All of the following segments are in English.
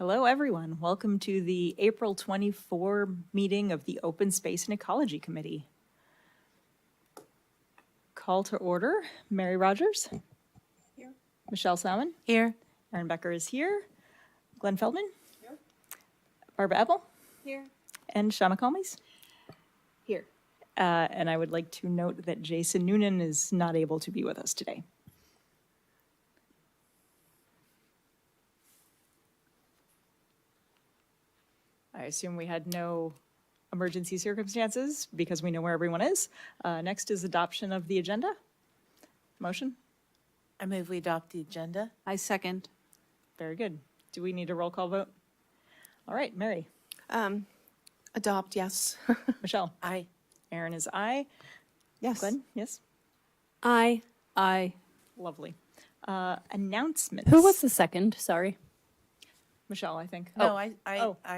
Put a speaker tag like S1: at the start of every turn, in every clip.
S1: Hello, everyone. Welcome to the April 24 meeting of the Open Space and Ecology Committee. Call to order. Mary Rogers. Here. Michelle Salmon.
S2: Here.
S1: Erin Becker is here. Glenn Feldman. Here. Barbara Ebel.
S3: Here.
S1: And Shauna Calmes.
S3: Here.
S1: And I would like to note that Jason Noonan is not able to be with us today. I assume we had no emergency circumstances because we know where everyone is. Next is adoption of the agenda. Motion?
S2: I move we adopt the agenda.
S3: I second.
S1: Very good. Do we need a roll call vote? All right, Mary.
S3: Adopt, yes.
S1: Michelle?
S2: Aye.
S1: Erin is aye.
S3: Yes.
S1: Glenn? Yes?
S3: Aye. Aye.
S1: Lovely. Announcements.
S4: Who was the second? Sorry.
S1: Michelle, I think.
S2: No,
S1: Oh,
S2: I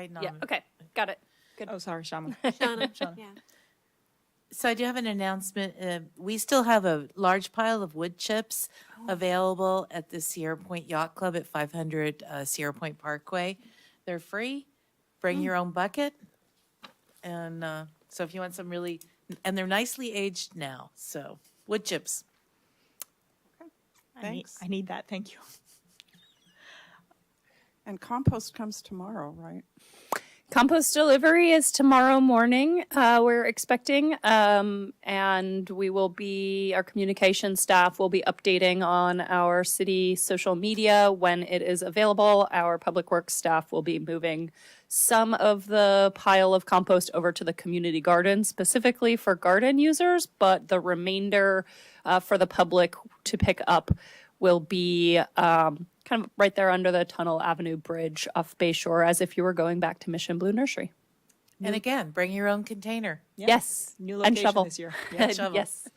S4: Yeah,
S2: nominate.
S4: okay, got it.
S1: oh, sorry, Shauna.
S3: Shauna.
S1: Shauna.
S3: Yeah.
S2: So I do have an announcement. We still have a large pile of wood chips available at the Sierra Point Yacht Club at 500 Sierra Point Parkway. They're free. Bring your own bucket. And so if you want some really, and they're nicely aged now. So wood chips.
S5: Thanks.
S1: I need that. Thank you.
S5: And compost comes tomorrow, right?
S4: Compost delivery is tomorrow morning, we're expecting, and we will be, our communication staff will be updating on our city social media when it is available. Our public works staff will be moving some of the pile of compost over to the community garden, specifically for garden users, but the remainder for the public to pick up will be kind of right there under the Tunnel Avenue Bridge off Bayshore, as if you were going back to Mission Blue Nursery.
S2: And again, bring your own container.
S1: Yeah.
S4: Yes.
S1: New
S4: And
S1: location
S4: shovel.
S1: this year. Yeah.
S2: Shovel.
S4: Yes.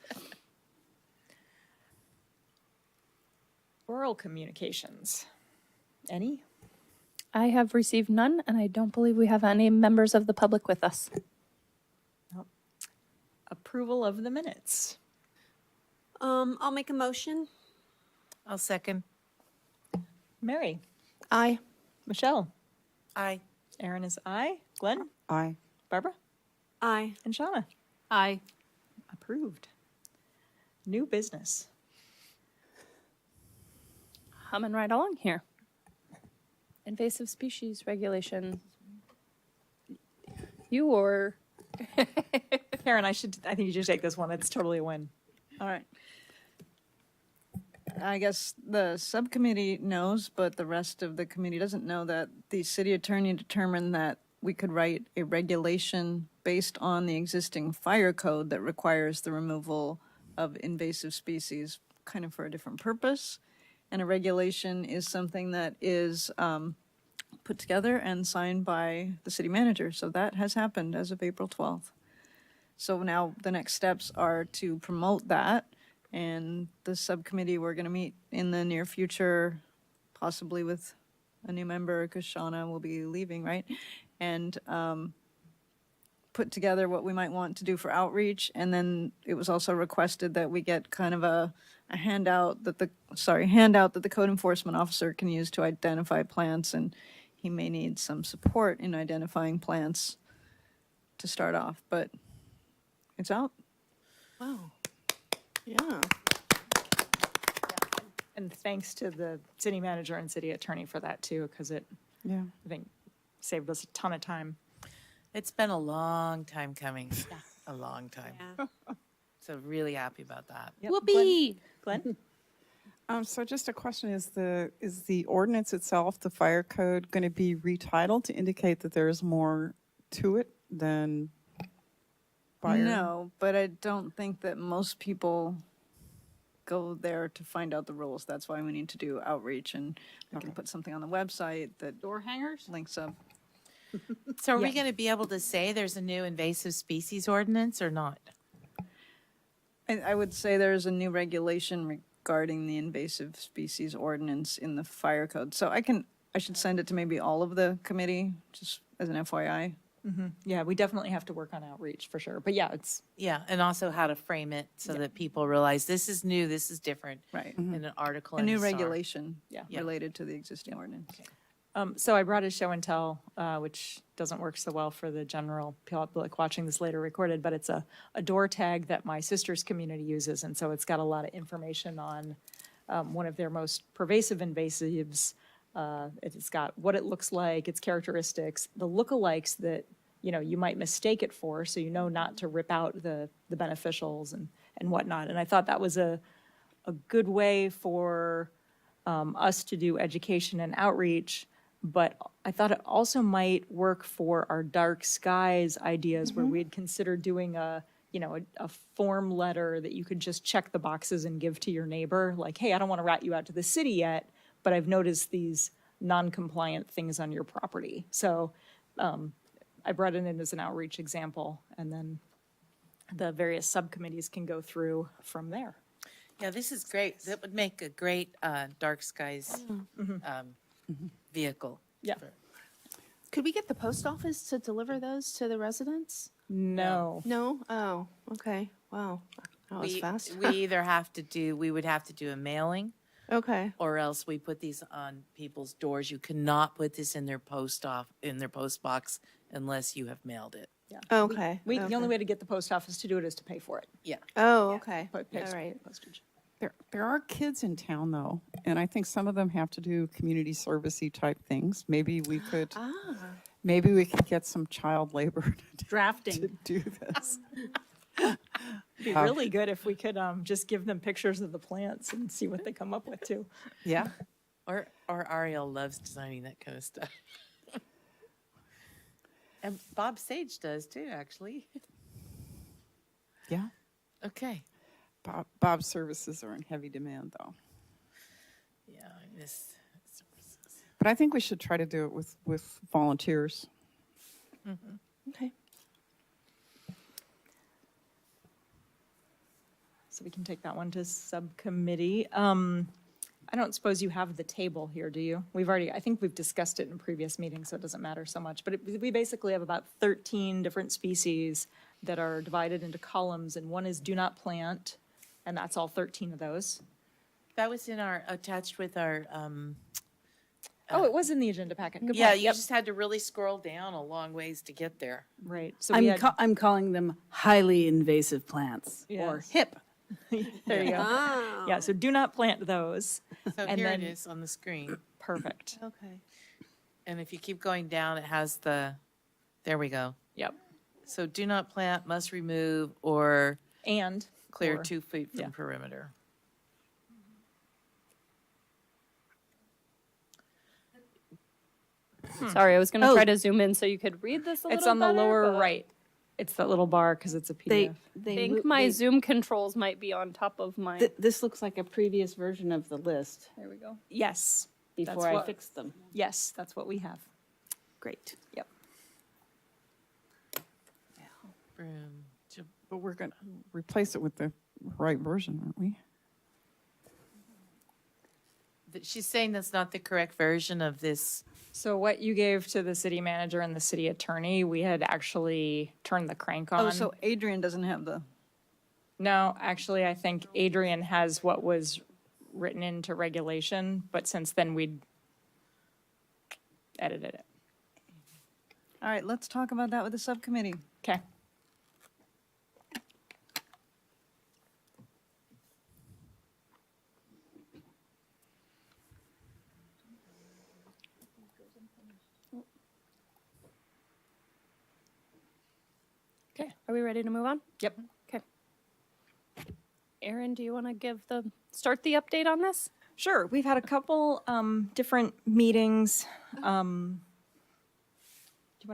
S1: Oral communications. Any?
S4: I have received none, and I don't believe we have any members of the public with us.
S1: Approval of the minutes.
S3: I'll make a motion.
S2: I'll second.
S1: Mary.
S3: Aye.
S1: Michelle.
S2: Aye.
S1: Erin is aye. Glenn.
S5: Aye.
S1: Barbara.
S3: Aye.
S1: And Shauna.
S3: Aye.
S1: Approved. New business.
S4: Humming right along here. Invasive species regulation. You or
S1: Karen, I think you should take this one. It's totally a win.
S6: All right. I guess the subcommittee knows, but the rest of the committee doesn't know that the city attorney determined that we could write a regulation based on the existing fire code that requires the removal of invasive species, kind of for a different purpose. And a regulation is something that is put together and signed by the city manager. So that has happened as of April 12th. So now the next steps are to promote that. And the subcommittee, we're going to meet in the near future, possibly with a new member, because Shauna will be leaving, right? And put together what we might want to do for outreach. And then it was also requested that we get kind of a handout that the code enforcement officer can use to identify plants. And he may need some support in identifying plants to start off, but it's out.
S3: Wow. Yeah.
S1: And thanks to the city manager and city attorney for that too, because it,
S5: Yeah.
S1: I think, saved us a ton of time.
S2: It's been a long time coming. A long time.
S3: Yeah.
S2: So really happy about that.
S1: Yep.
S4: whoopee.
S1: Glenn?
S5: So just a question, is the ordinance itself, the fire code, going to be retitled to indicate that there is more to it than fire?
S6: No, but I don't think that most people go there to find out the rules. That's why we need to do outreach, and we can put something on the website that
S3: Door hangers?
S6: links up.
S2: So are we
S1: Yeah.
S2: going to be able to say there's a new invasive species ordinance or not?
S6: I would say there's a new regulation regarding the invasive species ordinance in the fire code. So I should send it to maybe all of the committee, just as an FYI.
S1: Yeah, we definitely have to work on outreach for sure. But yeah, it's,
S2: Yeah, and also how to frame it so that people realize this is new, this is different
S6: Right.
S2: in an article.
S6: A
S2: in
S6: new
S2: the SAR.
S6: regulation
S1: Yeah.
S2: Yeah.
S6: related to the existing ordinance.
S1: So I brought a show and tell, which doesn't work so well for the general public watching this later recorded, but it's a door tag that my sister's community uses. And so it's got a lot of information on one of their most pervasive invasives. It's got what it looks like, its characteristics, the lookalikes that, you might mistake it for, so you know not to rip out the beneficials and whatnot. And I thought that was a good way for us to do education and outreach. But I thought it also might work for our dark skies ideas where we'd consider doing a form letter that you could just check the boxes and give to your neighbor. Like, hey, I don't want to rat you out to the city yet, but I've noticed these non-compliant things on your property. So I brought it in as an outreach example, and then the various subcommittees can go through from there.
S2: Yeah, this is great. That would make a great dark skies vehicle.
S1: Yeah.
S3: Could we get the post office to deliver those to the residents?
S1: No.
S3: No? Oh, okay. Wow. That was fast.
S2: We would have to do a mailing,
S3: Okay.
S2: or else we put these on people's doors. You cannot put this in their post box unless you have mailed it.
S3: Okay.
S1: The only way to get the post office to do it is to pay for it.
S2: Yeah.
S3: Oh, okay.
S1: Pay
S3: All right.
S1: postage.
S5: There are kids in town though, and I think some of them have to do community servicey type things. Maybe we could get some child labor to
S6: Drafting.
S5: do this.
S1: It'd be really good if we could just give them pictures of the plants and see what they come up with too.
S5: Yeah.
S2: Or Ariel loves designing that kind of stuff. And Bob Sage does too, actually.
S5: Yeah.
S2: Okay.
S5: Bob's services are in heavy demand though.
S2: Yeah, I miss services.
S5: But I think we should try to do it with volunteers.
S3: Okay.
S1: So we can take that one to subcommittee. I don't suppose you have the table here, do you? I think we've discussed it in previous meetings, so it doesn't matter so much. But we basically have about 13 different species that are divided into columns, and one is do not plant, and that's all 13 of those.
S2: That was attached with our,
S1: Oh, it was in the agenda packet. Good
S2: yeah,
S1: point.
S2: you
S1: Yep.
S2: just had to really scroll down a long ways to get there.
S1: Right. So we had,
S7: I'm calling them highly invasive plants or
S1: Yes.
S7: HIP.
S1: there you go.
S3: Oh.
S1: Yeah, so do not plant those.
S2: So
S1: And
S2: here
S1: then-
S2: it is on the screen.
S1: Perfect.
S3: Okay.
S2: And if you keep going down, it has there we go.
S1: Yep.
S2: So do not plant, must remove, or
S1: And
S2: clear
S1: or-
S2: 2 feet from
S1: yeah.
S2: perimeter.
S4: Sorry, I was going to try to zoom in so you could read this a little
S1: it's on the
S4: better,
S1: lower
S4: but
S1: right. It's that little bar because it's a PDF.
S4: I think my Zoom controls might be on top of mine.
S7: This looks like a previous version of the list
S4: There we go.
S1: Yes.
S7: before I
S1: what-
S7: fixed them.
S1: Yes, that's what we have.
S7: Great.
S1: Yep.
S2: Broom,
S5: But we're going to replace it with the right version, aren't we?
S2: She's saying that's not the correct version of this.
S1: So what you gave to the city manager and the city attorney, we had actually turned the crank on.
S6: Oh, so Adrian doesn't have the,
S1: No, actually, I think Adrian has what was written into regulation, but since then we'd edited it.
S6: all right, let's talk about that with the subcommittee.
S1: Okay.
S4: Okay, are we ready to move on?
S1: Yep.
S4: Okay. Erin, do you want to start the update on this?
S1: Sure. We've had a couple different meetings. Do you want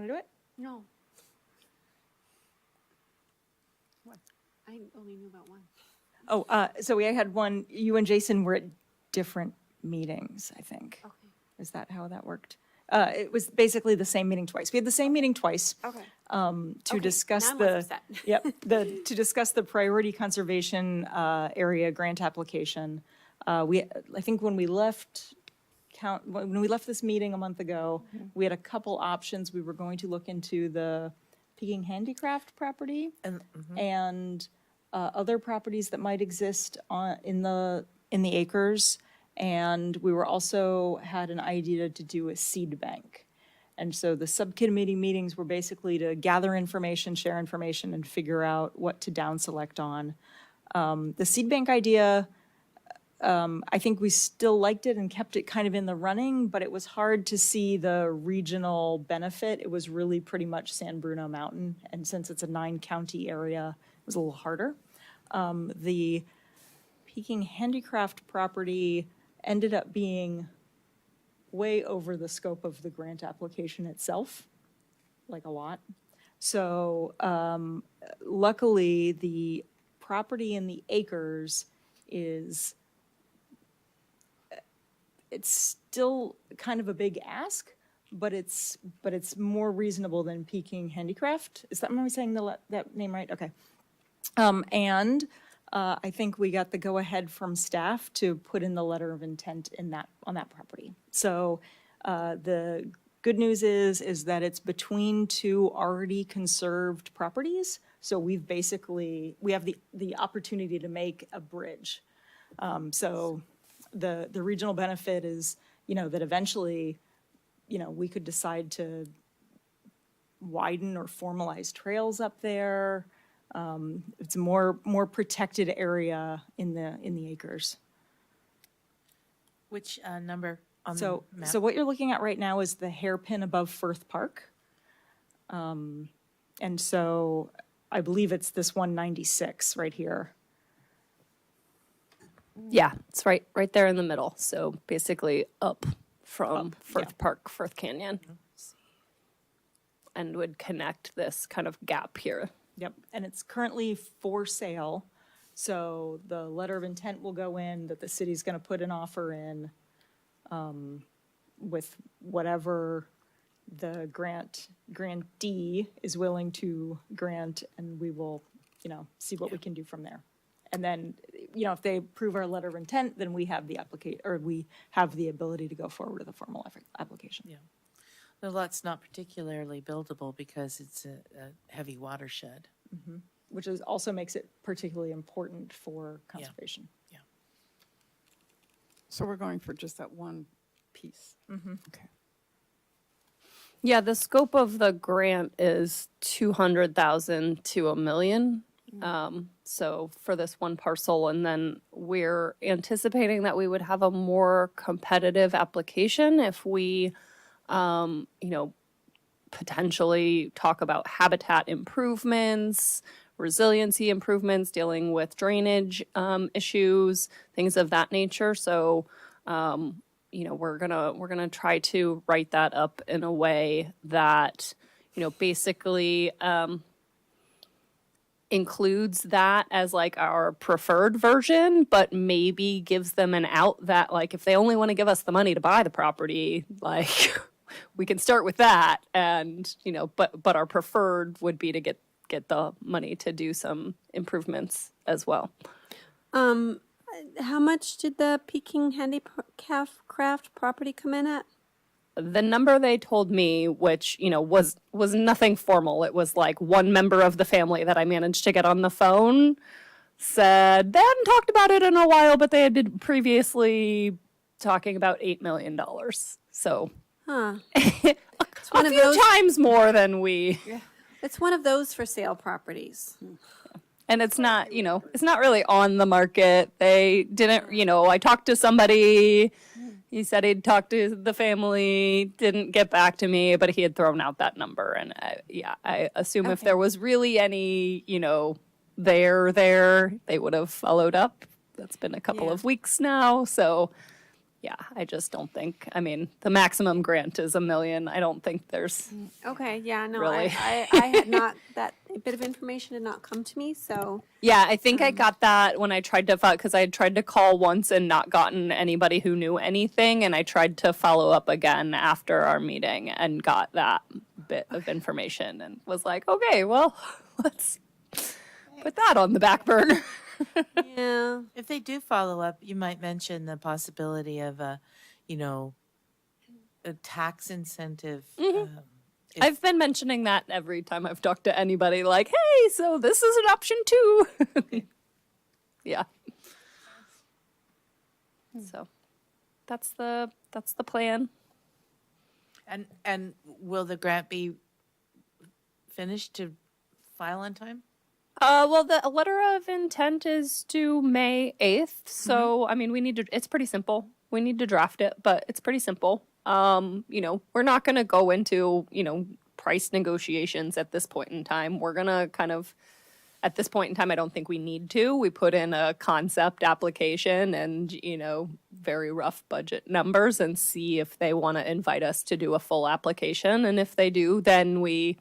S1: to do it?
S3: No. What? I only knew about one.
S1: Oh, so we had one, you and Jason were at different meetings, I think.
S3: Okay.
S1: Is that how that worked? It was basically the same meeting twice. We had the same meeting twice.
S3: Okay.
S1: To discuss
S3: now I'm less
S1: the,
S3: upset.
S1: yep, to discuss the priority conservation area grant application. I think when we left this meeting a month ago, we had a couple options. We were going to look into the Peking Handicraft property and other properties that might exist in the acres. And we were also had an idea to do a seed bank. And so the subcommittee meetings were basically to gather information, share information, and figure out what to down select on. The seed bank idea, I think we still liked it and kept it kind of in the running, but it was hard to see the regional benefit. It was really pretty much San Bruno Mountain, and since it's a 9-county area, it was a little harder. The Peking Handicraft property ended up being way over the scope of the grant application itself, like a lot. So luckily, the property in the acres is, it's still kind of a big ask, but it's more reasonable than Peking Handicraft. Am I saying that name right? Okay. And I think we got the go-ahead from staff to put in the letter of intent on that property. So the good news is that it's between two already conserved properties. So we have the opportunity to make a bridge. So the regional benefit is, that eventually, we could decide to widen or formalize trails up there. It's a more protected area in the acres.
S2: Which number on
S1: So
S2: the map?
S1: so what you're looking at right now is the hairpin above Firth Park. And so I believe it's this 196 right here.
S4: Yeah, it's right there in the middle. So basically up from Firth
S1: yeah.
S4: Park, Firth Canyon. And would connect this kind of gap here.
S1: Yep, and it's currently for sale. So the letter of intent will go in that the city's gonna put an offer in with whatever the grantee is willing to grant, and we will, see what we can do from there. And then, if they approve our letter of intent, then we have the we have the ability to go forward with a formal application.
S2: Yeah. The lot's not particularly buildable because it's a heavy watershed.
S1: Which also makes it particularly important for conservation.
S2: Yeah.
S5: So we're going for just that one piece? Okay.
S4: Yeah, the scope of the grant is 200,000 to $1 million. So for this one parcel, and then we're anticipating that we would have a more competitive application if we, potentially talk about habitat improvements, resiliency improvements, dealing with drainage issues, things of that nature. So, we're gonna try to write that up in a way that, basically includes that as like our preferred version, but maybe gives them an out that like if they only want to give us the money to buy the property, like we can start with that, and but our preferred would be to get the money to do some improvements as well.
S8: How much did the Peking Handicraft property come in at?
S4: The number they told me, which was nothing formal, it was like one member of the family that I managed to get on the phone, said they hadn't talked about it in a while, but they had been previously talking about $8 million. So
S8: Huh.
S4: a few times more than we.
S8: It's one of those for sale properties.
S4: And it's not, it's not really on the market. They didn't, I talked to somebody. He said he'd talked to the family, didn't get back to me, but he had thrown out that number. And I assume if there was really any, there, they would have followed up. That's been a couple of weeks now. So, yeah, I just don't think, the maximum grant is $1 million. I don't think there's.
S8: Okay, yeah, no,
S4: Really?
S8: I had not, that bit of information did not come to me, so.
S4: Yeah, I think I got that when I tried to, because I had tried to call once and not gotten anybody who knew anything, and I tried to follow up again after our meeting and got that bit of information and was like, okay, well, let's put that on the back burner.
S8: Yeah.
S2: If they do follow up, you might mention the possibility of a tax incentive.
S4: I've been mentioning that every time I've talked to anybody, like, hey, so this is an option too. Yeah. So. that's the plan.
S2: And will the grant be finished to file on time?
S4: Well, the letter of intent is due May 8th. So, I mean, it's pretty simple. We need to draft it, but it's pretty simple. We're not going to go into, price negotiations at this point in time. We're going to at this point in time, I don't think we need to. We put in a concept application and, very rough budget numbers and see if they want to invite us to do a full application. And if they do, then we,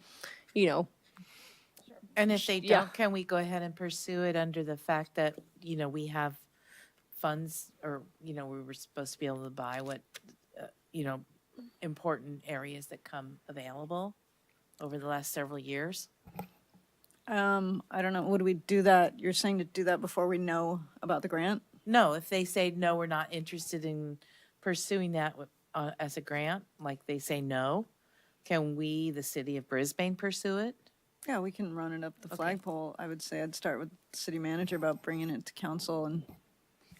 S2: And if they don't,
S4: Yeah.
S2: can we go ahead and pursue it under the fact that, we have funds or, we were supposed to be able to buy what, important areas that come available over the last several years?
S6: I don't know, would we do that? You're saying to do that before we know about the grant?
S2: No, if they say, no, we're not interested in pursuing that as a grant, like they say no, can we, the city of Brisbane, pursue it?
S6: Yeah, we can run it up the flagpole. I would say I'd start with the city manager about bringing it to council and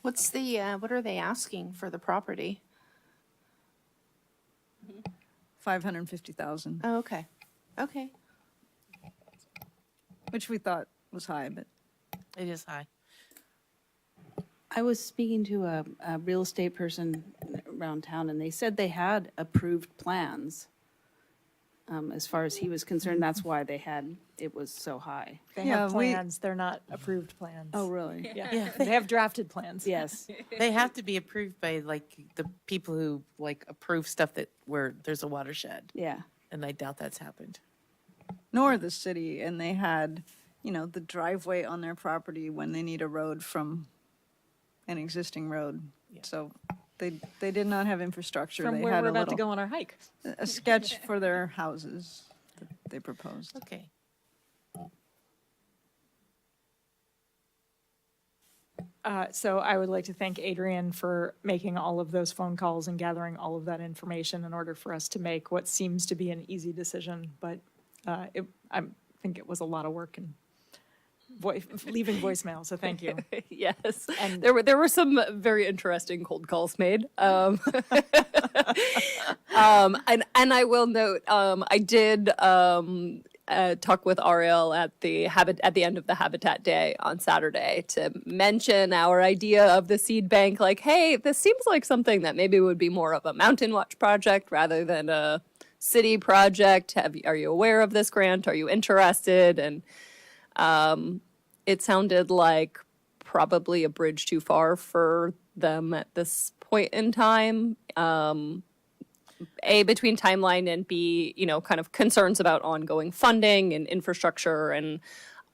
S3: What are they asking for the property?
S6: 550,000,
S3: Oh, okay. Okay.
S6: which we thought was high, but
S2: It is high.
S7: I was speaking to a real estate person around town, and they said they had approved plans. As far as he was concerned, that's why it was so high.
S1: They
S6: Yeah,
S1: have plans, they're not approved plans.
S7: Oh, really?
S1: Yeah, they have drafted plans.
S7: Yes.
S2: They have to be approved by the people who approve stuff where there's a watershed.
S7: Yeah.
S2: And I doubt that's happened.
S6: nor the city, and they had, the driveway on their property when they need a road from an existing road. So they did not have infrastructure.
S1: From
S6: They
S1: where
S6: had
S1: we're
S6: a
S1: about to
S6: little,
S1: go on our hike.
S6: a sketch for their houses that they proposed.
S2: Okay.
S1: So I would like to thank Adrian for making all of those phone calls and gathering all of that information in order for us to make what seems to be an easy decision. But I think it was a lot of work and leaving voicemail, so thank you.
S4: Yes.
S1: And-
S4: There were some very interesting cold calls made. And I will note, I did talk with Ariel at the end of the Habitat Day on Saturday to mention our idea of the seed bank. Like, hey, this seems like something that maybe would be more of a Mountain Watch project rather than a city project. Are you aware of this grant? Are you interested? And it sounded like probably a bridge too far for them at this point in time. A, between timeline, and B, kind of concerns about ongoing funding and infrastructure and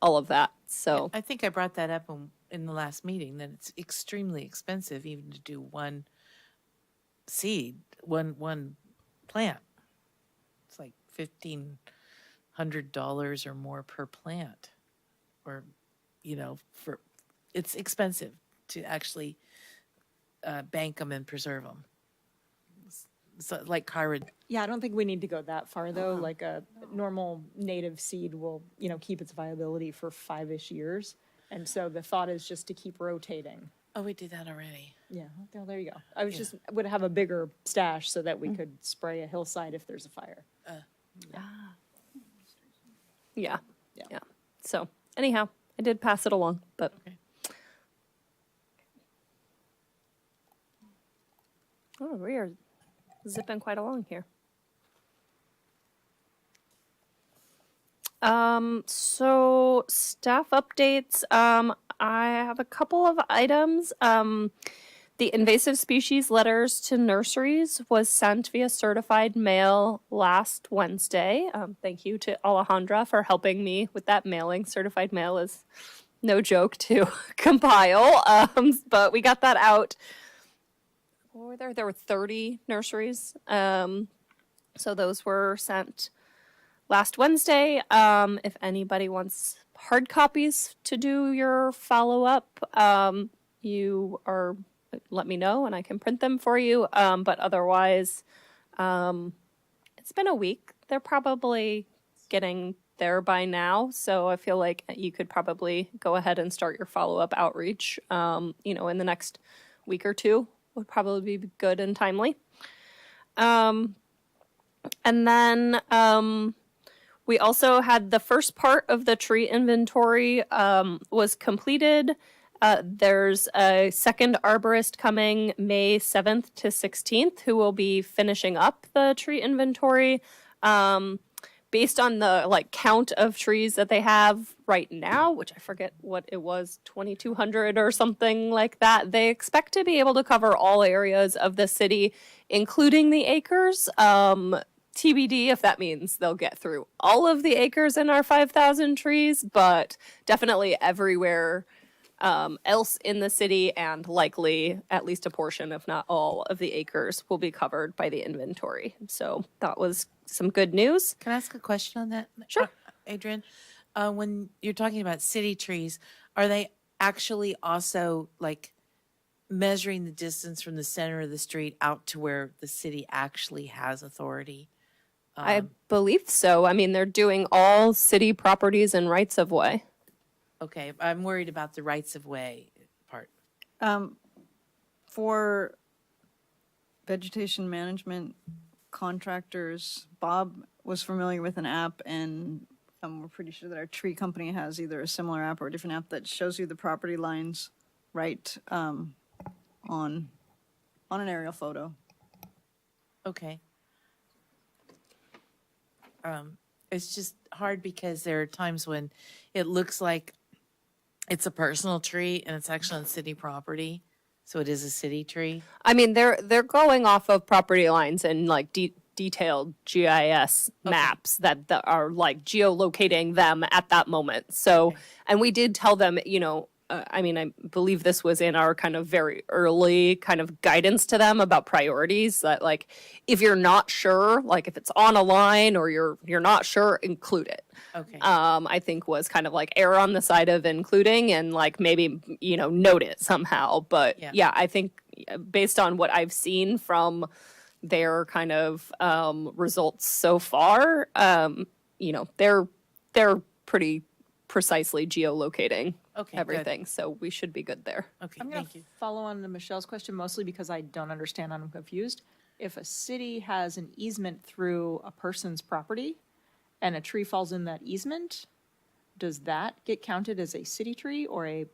S4: all of that. So
S2: I think I brought that up in the last meeting, that it's extremely expensive even to do one seed, one plant. It's like $1,500 or more per plant, or it's expensive to actually bank them and preserve them. So like Kyra,
S1: Yeah, I don't think we need to go that far, though. Like a normal native seed will, keep its viability for 5-ish years. And so the thought is just to keep rotating.
S2: oh, we did that already.
S1: Yeah, well, there you go. I was would have a bigger stash so that we could spray a hillside if there's a fire.
S4: yeah.
S1: Yeah.
S4: So anyhow, I did pass it along, but
S2: Okay.
S4: oh, we are zipping quite along here. So staff updates. I have a couple of items. The invasive species letters to nurseries was sent via certified mail last Wednesday. Thank you to Alejandra for helping me with that mailing. Certified mail is no joke to compile, but we got that out. What were there? There were 30 nurseries. So those were sent last Wednesday. If anybody wants hard copies to do your follow-up, let me know and I can print them for you. But otherwise, it's been a week. They're probably getting there by now. So I feel like you could probably go ahead and start your follow-up outreach, in the next week or two would probably be good and timely. And then we also had the first part of the tree inventory was completed. There's a second arborist coming May 7th to 16th who will be finishing up the tree inventory. Based on the count of trees that they have right now, which I forget what it was, 2,200 or something like that, they expect to be able to cover all areas of the city, including the acres. TBD if that means they'll get through all of the acres in our 5,000 trees, but definitely everywhere else in the city, and likely at least a portion, if not all, of the acres will be covered by the inventory. So that was some good news.
S2: Can I ask a question on that?
S4: Sure.
S2: Adrian, when you're talking about city trees, are they actually also measuring the distance from the center of the street out to where the city actually has authority?
S4: I believe so. I mean, they're doing all city properties and rights of way.
S2: Okay, I'm worried about the rights of way part.
S6: For vegetation management contractors, Bob was familiar with an app, and we're pretty sure that our tree company has either a similar app or a different app that shows you the property lines right on an aerial photo.
S2: Okay. It's just hard because there are times when it looks like it's a personal tree and it's actually on city property. So it is a city tree.
S4: I mean, they're going off of property lines and detailed GIS maps that are geolocating them at that moment. So, and we did tell them, I mean, I believe this was in our kind of very early kind of guidance to them about priorities, that if you're not sure, if it's on a line or you're not sure, include it.
S2: Okay.
S4: I think was kind of err on the side of including and maybe, note it somehow. But yeah, I think based on what I've seen from their kind of results so far, they're pretty precisely geolocating everything. Good. So we should be good there.
S2: Okay,
S1: I'm going to follow on to Michelle's question, mostly because I don't understand and I'm confused. If a city has an easement through a person's property and a tree falls in that easement, does that get counted as a city tree or a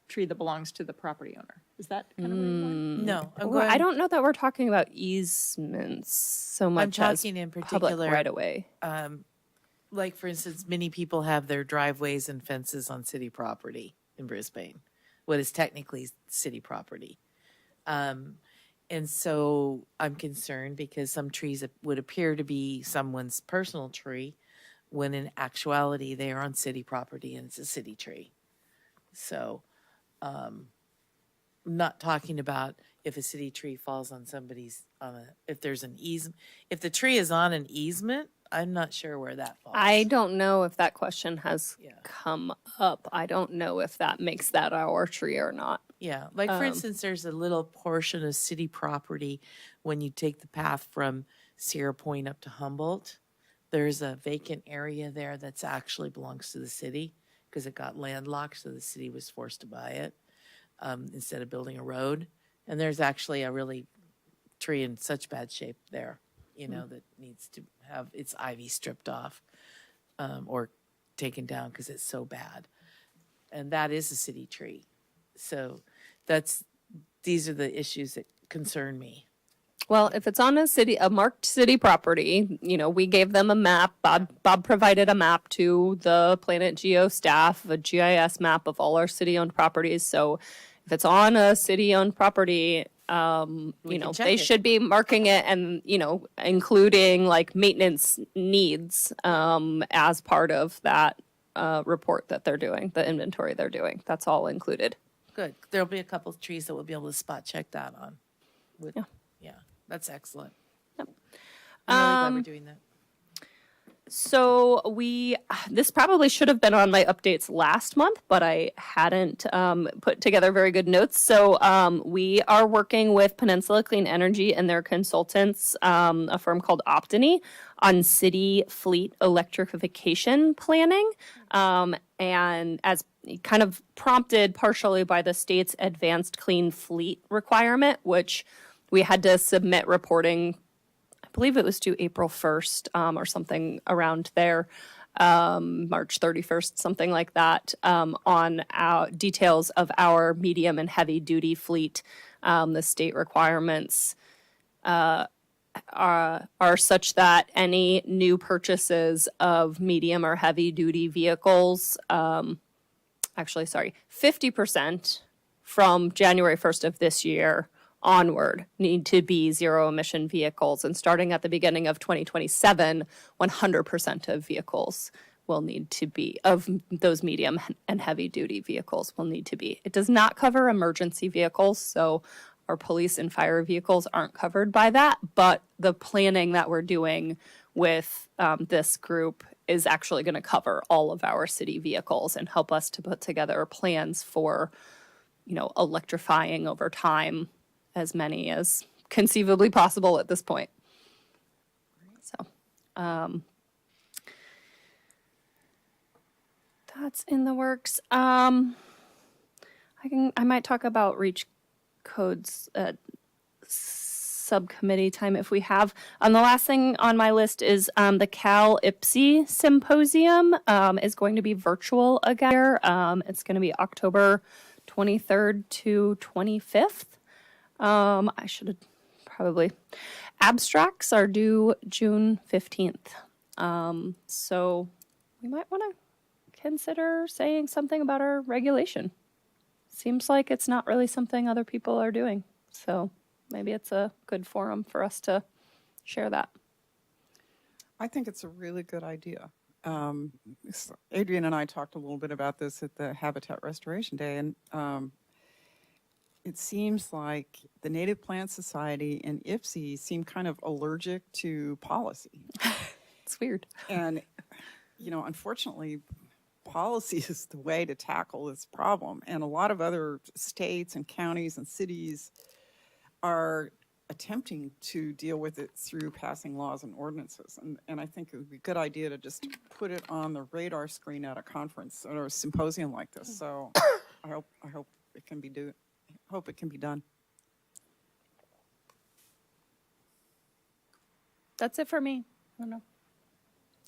S1: tree that belongs to the property owner? Is that kind of where you're going?
S2: No,
S4: I don't know that we're talking about easements so much
S2: I'm talking
S4: as
S2: in
S4: public
S2: particular
S4: right away.
S2: For instance, many people have their driveways and fences on city property in Brisbane, what is technically city property. And so I'm concerned because some trees would appear to be someone's personal tree when in actuality they are on city property and it's a city tree. So I'm not talking about if a city tree falls on somebody's, if there's an easement. If the tree is on an easement, I'm not sure where that falls.
S4: I don't know if that question has come up. I don't know if that makes that our tree or not.
S2: Yeah, for instance, there's a little portion of city property when you take the path from Sierra Point up to Humboldt. There's a vacant area there that's actually belongs to the city because it got landlocked, so the city was forced to buy it instead of building a road. And there's actually a really tree in such bad shape there, that needs to have its ivy stripped off or taken down because it's so bad. And that is a city tree. So these are the issues that concern me.
S4: Well, if it's on a marked city property, we gave them a map. Bob provided a map to the Planet Geo staff, a GIS map of all our city-owned properties. So if it's on a city-owned property, they should be marking it and, including maintenance needs as part of that report that they're doing, the inventory they're doing. That's all included.
S2: Good. There'll be a couple of trees that we'll be able to spot check that on. Yeah, that's excellent.
S4: Yep.
S2: I'm really glad we're doing that.
S4: So this probably should have been on my updates last month, but I hadn't put together very good notes. So we are working with Peninsula Clean Energy and their consultants, a firm called Optiny, on city fleet electrification planning. And as kind of prompted partially by the state's advanced clean fleet requirement, which we had to submit reporting, I believe it was due April 1st or something around there, March 31st, something like that, on our details of our medium and heavy duty fleet. The state requirements are such that any new purchases of medium or heavy duty vehicles, 50% from January 1st of this year onward need to be zero emission vehicles. And starting at the beginning of 2027, 100% of vehicles will need to be, of those medium and heavy duty vehicles will need to be. It does not cover emergency vehicles, so our police and fire vehicles aren't covered by that, but the planning that we're doing with this group is actually going to cover all of our city vehicles and help us to put together plans for, electrifying over time as many as conceivably possible at this point. So, that's in the works. I might talk about reach codes subcommittee time if we have. The last thing on my list is the Cal IPSI symposium is going to be virtual again. It's going to be October 23rd to 25th. I should have probably. Abstracts are due June 15th. So we might want to consider saying something about our regulation. Seems like it's not really something other people are doing. So maybe it's a good forum for us to share that.
S5: I think it's a really good idea. Adrian and I talked a little bit about this at the Habitat Restoration Day, and it seems like the Native Plant Society and IPSI seem kind of allergic to policy.
S4: It's weird.
S5: And, unfortunately, policy is the way to tackle this problem. And a lot of other states and counties and cities are attempting to deal with it through passing laws and ordinances. And I think it would be a good idea to just put it on the radar screen at a conference or a symposium like this. So I hope it can be done.
S4: That's it for me. I don't know.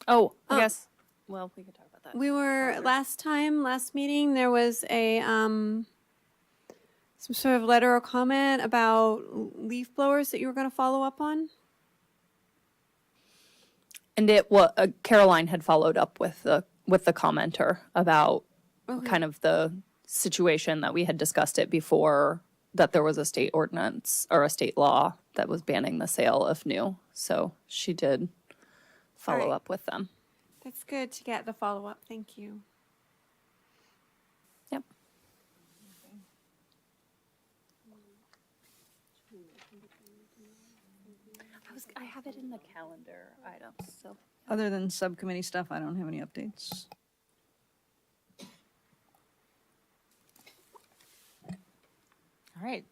S4: Oh, yes. Well, we could talk about that.
S8: We were last meeting, there was a some sort of letter or comment about leaf blowers that you were going to follow up on.
S4: And Caroline had followed up with the commenter about kind of the situation that we had discussed it before, that there was a state ordinance or a state law that was banning the sale of new. So she did follow up with them.
S8: That's good to get the follow-up. Thank you.
S4: Yep. I have it in the calendar items, so.
S6: Other than subcommittee stuff, I don't have any updates.
S1: All right,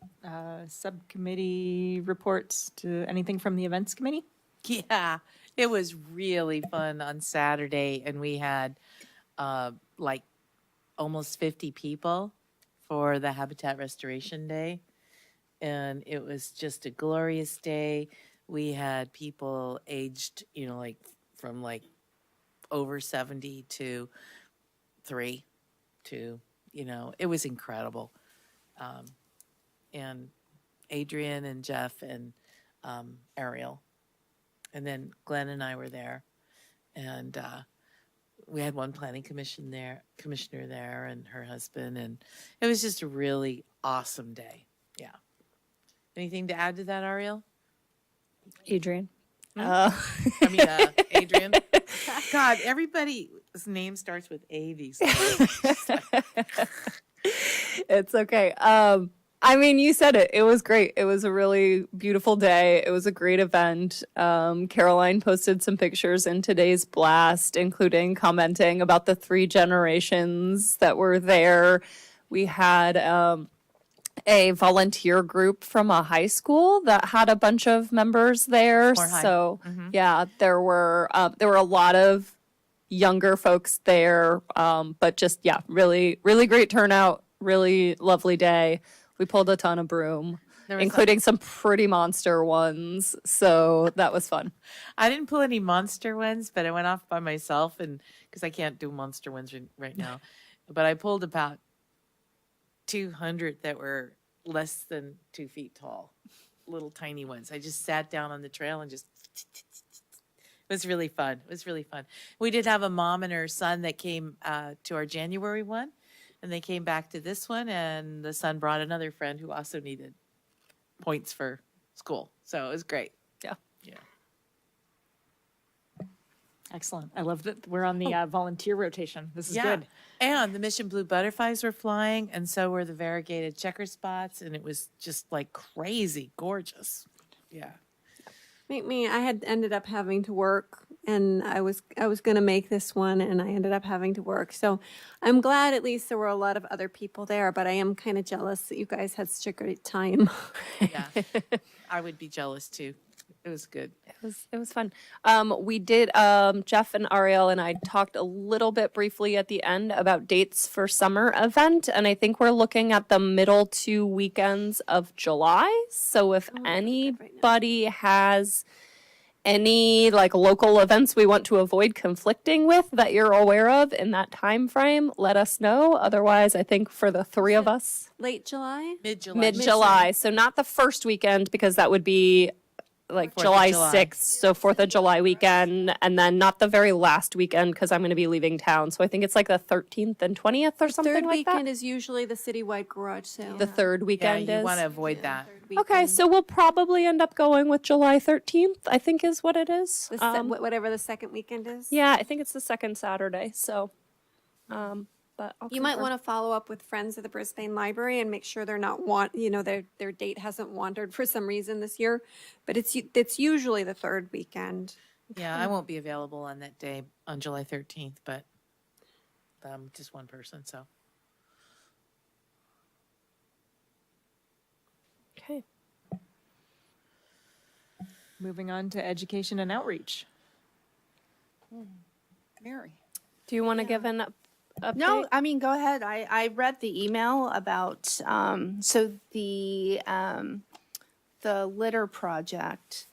S1: subcommittee reports to anything from the events committee?
S2: Yeah, it was really fun on Saturday, and we had like almost 50 people for the Habitat Restoration Day, and it was just a glorious day. We had people aged, like from like over 70 to 3 to, it was incredible. And Adrian and Jeff and Ariel. And then Glenn and I were there. And we had one planning commissioner there and her husband. And it was just a really awesome day. Yeah. Anything to add to that, Ariel?
S4: Adrian.
S2: Adrian. God, everybody's name starts with A these days.
S4: It's okay. I mean, you said it. It was great. It was a really beautiful day. It was a great event. Caroline posted some pictures in today's blast, including commenting about the 3 generations that were there. We had a volunteer group from a high school that had a bunch of members there.
S2: More high.
S4: So yeah, there were a lot of younger folks there, but just yeah, really great turnout. Really lovely day. We pulled a ton of broom,
S2: There was
S4: including some pretty monster ones. So that was fun.
S2: I didn't pull any monster ones, but I went off by myself, and because I can't do monster ones right now, but I pulled about 200 that were less than 2 feet tall, little tiny ones. I just sat down on the trail and just. It was really fun. It was really fun. We did have a mom and her son that came to our January one, and they came back to this one, and the son brought another friend who also needed points for school. So it was great.
S4: Yeah.
S2: Yeah.
S1: Excellent. I love that we're on the volunteer rotation. This is good.
S2: And the Mission Blue butterflies were flying, and so were the variegated checker spots, and it was just like crazy gorgeous. Yeah.
S8: I had ended up having to work, and I was going to make this one, and I ended up having to work. So I'm glad at least there were a lot of other people there, but I am kind of jealous that you guys had such a great time.
S2: Yeah. I would be jealous too. It was good.
S4: It was fun. We did, Jeff and Ariel and I talked a little bit briefly at the end about dates for summer event. And I think we're looking at the middle 2 weekends of July. So if anybody has any like local events we want to avoid conflicting with that you're aware of in that time frame, let us know. Otherwise, I think for the 3 of us,
S8: Late July?
S2: Mid-July.
S4: mid-July. So not the first weekend because that would be like
S2: 4th of
S4: July
S2: July.
S4: 6th, so 4th of July weekend, and then not the very last weekend because I'm going to be leaving town. So I think it's like the 13th and 20th or something
S8: Third
S4: like
S8: weekend
S4: that.
S8: is usually the citywide garage sale.
S4: The third
S2: Yeah,
S4: weekend
S2: you
S4: is.
S2: want to avoid that.
S4: Okay, so we'll probably end up going with July 13th, I think is what it is.
S8: Whatever the second weekend is.
S4: Yeah, I think it's the second Saturday, so, but I'll
S8: You might
S4: confirm.
S8: want to follow up with friends of the Brisbane Library and make sure they're not their date hasn't wandered for some reason this year, but it's usually the third weekend.
S2: Yeah, I won't be available on that day on July 13th, but I'm just one person, so.
S4: Okay.
S1: Moving on to education and outreach.
S5: Mary.
S4: Do you want to give an update?
S3: No, I mean, go ahead. I read the email about, so the litter project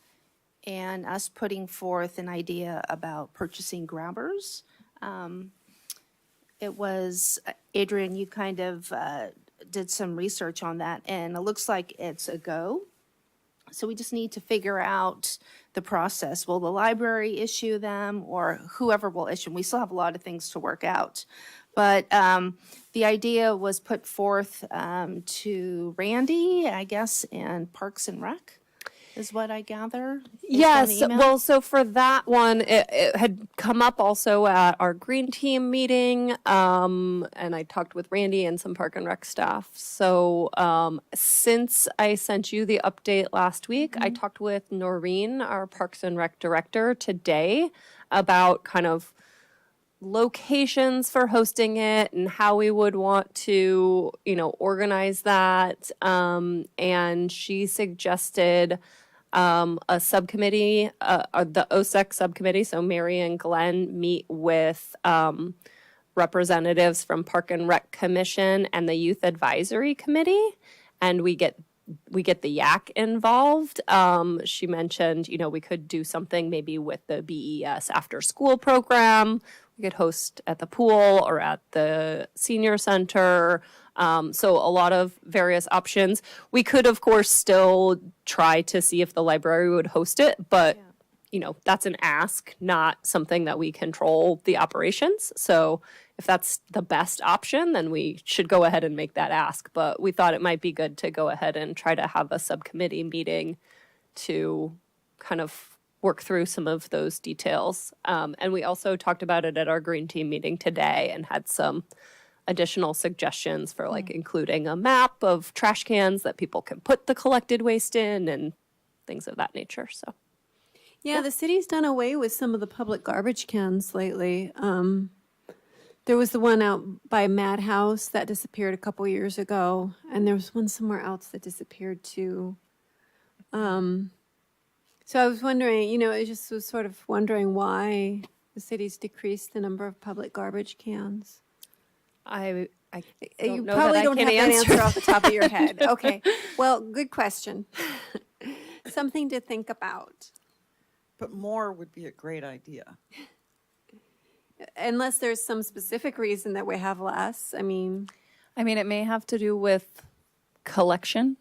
S3: and us putting forth an idea about purchasing grabbers. It was, Adrian, you kind of did some research on that, and it looks like it's a go. So we just need to figure out the process. Will the library issue them or whoever will issue them? We still have a lot of things to work out. But the idea was put forth to Randy, I guess, and Parks and Rec, is what I gather.
S4: Yes, well, so for that one, it had come up also at our green team meeting, and I talked with Randy and some Park and Rec staff. So since I sent you the update last week, I talked with Noreen, our Parks and Rec director, today about kind of locations for hosting it and how we would want to, organize that. And she suggested a subcommittee, the OSEC subcommittee, so Mary and Glenn meet with representatives from Park and Rec Commission and the Youth Advisory Committee, and we get the YAC involved. She mentioned, we could do something maybe with the BES after school program. We could host at the pool or at the senior center. So a lot of various options. We could, of course, still try to see if the library would host it, but that's an ask, not something that we control the operations. So if that's the best option, then we should go ahead and make that ask. But we thought it might be good to go ahead and try to have a subcommittee meeting to kind of work through some of those details. And we also talked about it at our green team meeting today and had some additional suggestions for like including a map of trash cans that people can put the collected waste in and things of that nature. So
S8: Yeah, the city's done away with some of the public garbage cans lately. There was the one out by Madhouse that disappeared a couple years ago, and there was one somewhere else that disappeared too. So I was wondering, you know, I just was sort of wondering why the city's decreased the number of public garbage cans.
S4: I
S8: You
S4: don't know
S8: probably
S4: that I
S8: don't
S4: can
S8: have that
S4: answer.
S8: answer off the top of your head. Okay, well, good question. Something to think about.
S5: But more would be a great idea.
S8: Unless there's some specific reason that we have less. I mean,
S4: it may have to do with collection,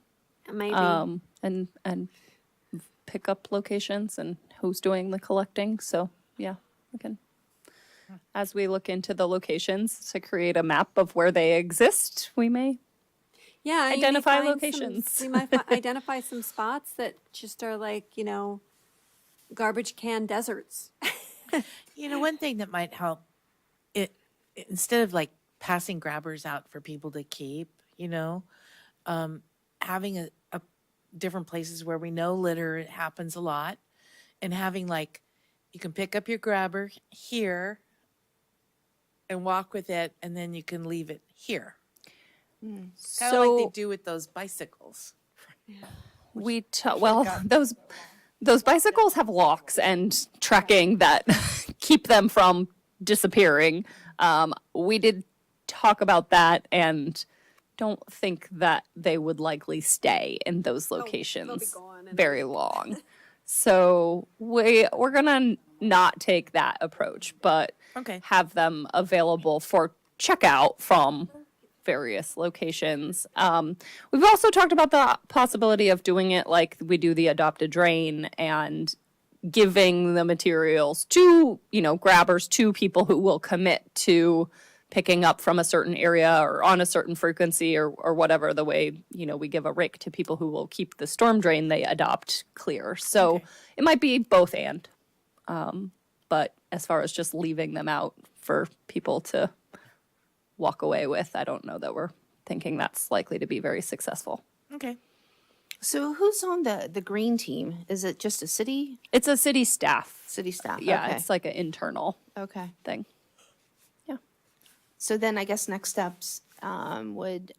S8: maybe.
S4: and pickup locations and who's doing the collecting. So yeah, we can, as we look into the locations to create a map of where they exist, we may.
S8: Yeah, and you may
S4: Identify
S8: find
S4: locations.
S8: we might identify some spots that just are like, you know, garbage can deserts.
S2: You know, one thing that might help, instead of like passing grabbers out for people to keep, you know, having a different places where we know litter happens a lot, and having like, you can pick up your grabber here and walk with it, and then you can leave it here. Kind of like they do with those bicycles.
S4: Those bicycles have locks and tracking that keep them from disappearing. We did talk about that and don't think that they would likely stay in those locations very long. So we're gonna not take that approach, but
S2: Okay.
S4: have them available for checkout from various locations. We've also talked about the possibility of doing it like we do the Adopt a Drain and giving the materials to, you know, grabbers to people who will commit to picking up from a certain area or on a certain frequency or whatever, the way, you know, we give a rake to people who will keep the storm drain they adopt clear. So it might be both and. But as far as just leaving them out for people to walk away with, I don't know that we're thinking that's likely to be very successful.
S2: Okay.
S3: So who's on the green team? Is it just a city
S4: It's a city staff.
S3: staff?
S4: Yeah,
S3: Okay.
S4: it's like an internal
S3: Okay.
S4: thing. Yeah.
S3: So then I guess next steps would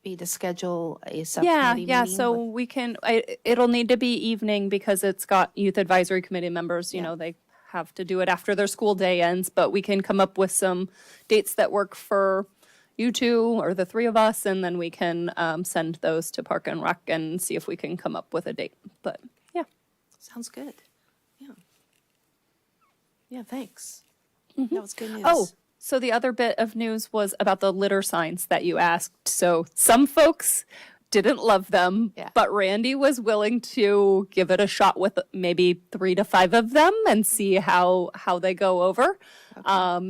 S3: be to schedule a
S4: Yeah,
S3: subcommittee
S4: yeah.
S3: meeting
S4: So
S3: with-
S4: we can, it'll need to be evening because it's got youth advisory committee members, you know, they have to do it after their school day ends, but we can come up with some dates that work for you two or the three of us, and then we can send those to Park and Rec and see if we can come up with a date. But yeah.
S3: Sounds good. Yeah. Yeah, thanks. That was good news.
S4: Oh, so the other bit of news was about the litter signs that you asked. So some folks didn't love them,
S3: Yeah.
S4: but Randy was willing to give it a shot with maybe 3 to 5 of them and see how they go over.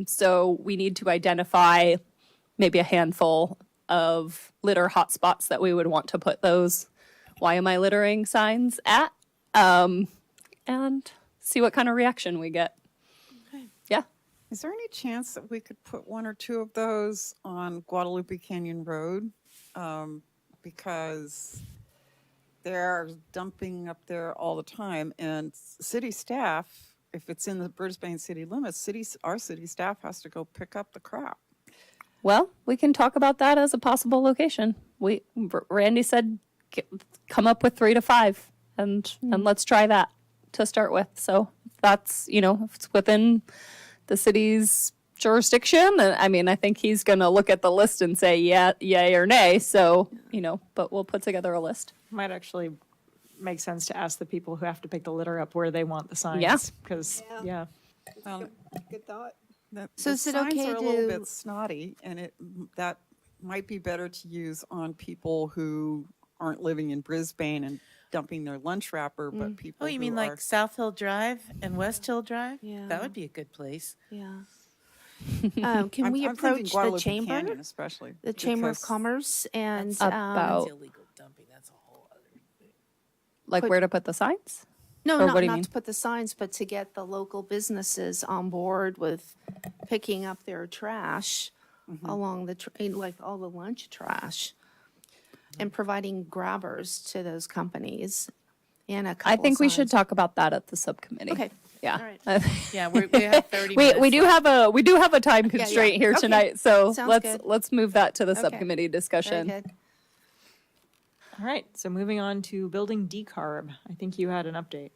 S4: So we need to identify maybe a handful of litter hotspots that we would want to put those "Why am I littering?" signs at, and see what kind of reaction we get. Yeah.
S5: Is there any chance that we could put 1 or 2 of those on Guadalupe Canyon Road? Because they're dumping up there all the time, and city staff, if it's in the Brisbane city limits, our city staff has to go pick up the crap.
S4: Well, we can talk about that as a possible location. Randy said, come up with 3 to 5, and let's try that to start with. So that's, you know, if it's within the city's jurisdiction, and I mean, I think he's going to look at the list and say, yay or nay. So, you know, but we'll put together a list.
S1: Might actually make sense to ask the people who have to pick the litter up where they want the signs.
S4: Yeah.
S1: Because, yeah.
S8: Good thought.
S3: So
S5: The
S3: is it
S5: signs
S3: okay
S5: are a little
S3: to-
S5: bit snotty, and that might be better to use on people who aren't living in Brisbane and dumping their lunch wrapper, but people
S2: Oh, you
S5: who
S2: mean like
S5: are-
S2: South Hill Drive and West Hill Drive?
S3: Yeah.
S2: That would be a good place.
S3: Yeah. Can
S5: I'm
S3: we
S5: thinking
S3: approach the
S5: Guadalupe
S3: chamber,
S5: Canyon especially,
S3: the Chamber of
S5: because
S3: Commerce, and
S4: About-
S2: That's illegal dumping. That's a whole other thing.
S4: Like
S3: Put-
S4: where to put the signs?
S3: no,
S4: or
S3: not,
S4: what do you
S3: not
S4: mean?
S3: to put the signs, but to get the local businesses on board with picking up their trash along the, like all the lunch trash, and providing grabbers to those companies and a couple
S4: I think we should
S3: signs.
S4: talk about that at the subcommittee.
S3: Okay.
S4: Yeah.
S3: All right.
S2: Yeah, we have 30 minutes.
S4: We do
S2: left.
S4: have a time constraint here
S3: Okay.
S4: tonight, so
S3: Sounds good.
S4: let's move that to the
S3: Okay.
S4: subcommittee
S3: Very
S4: discussion.
S3: good.
S1: All right, so moving on to building decarb. I think you had an update.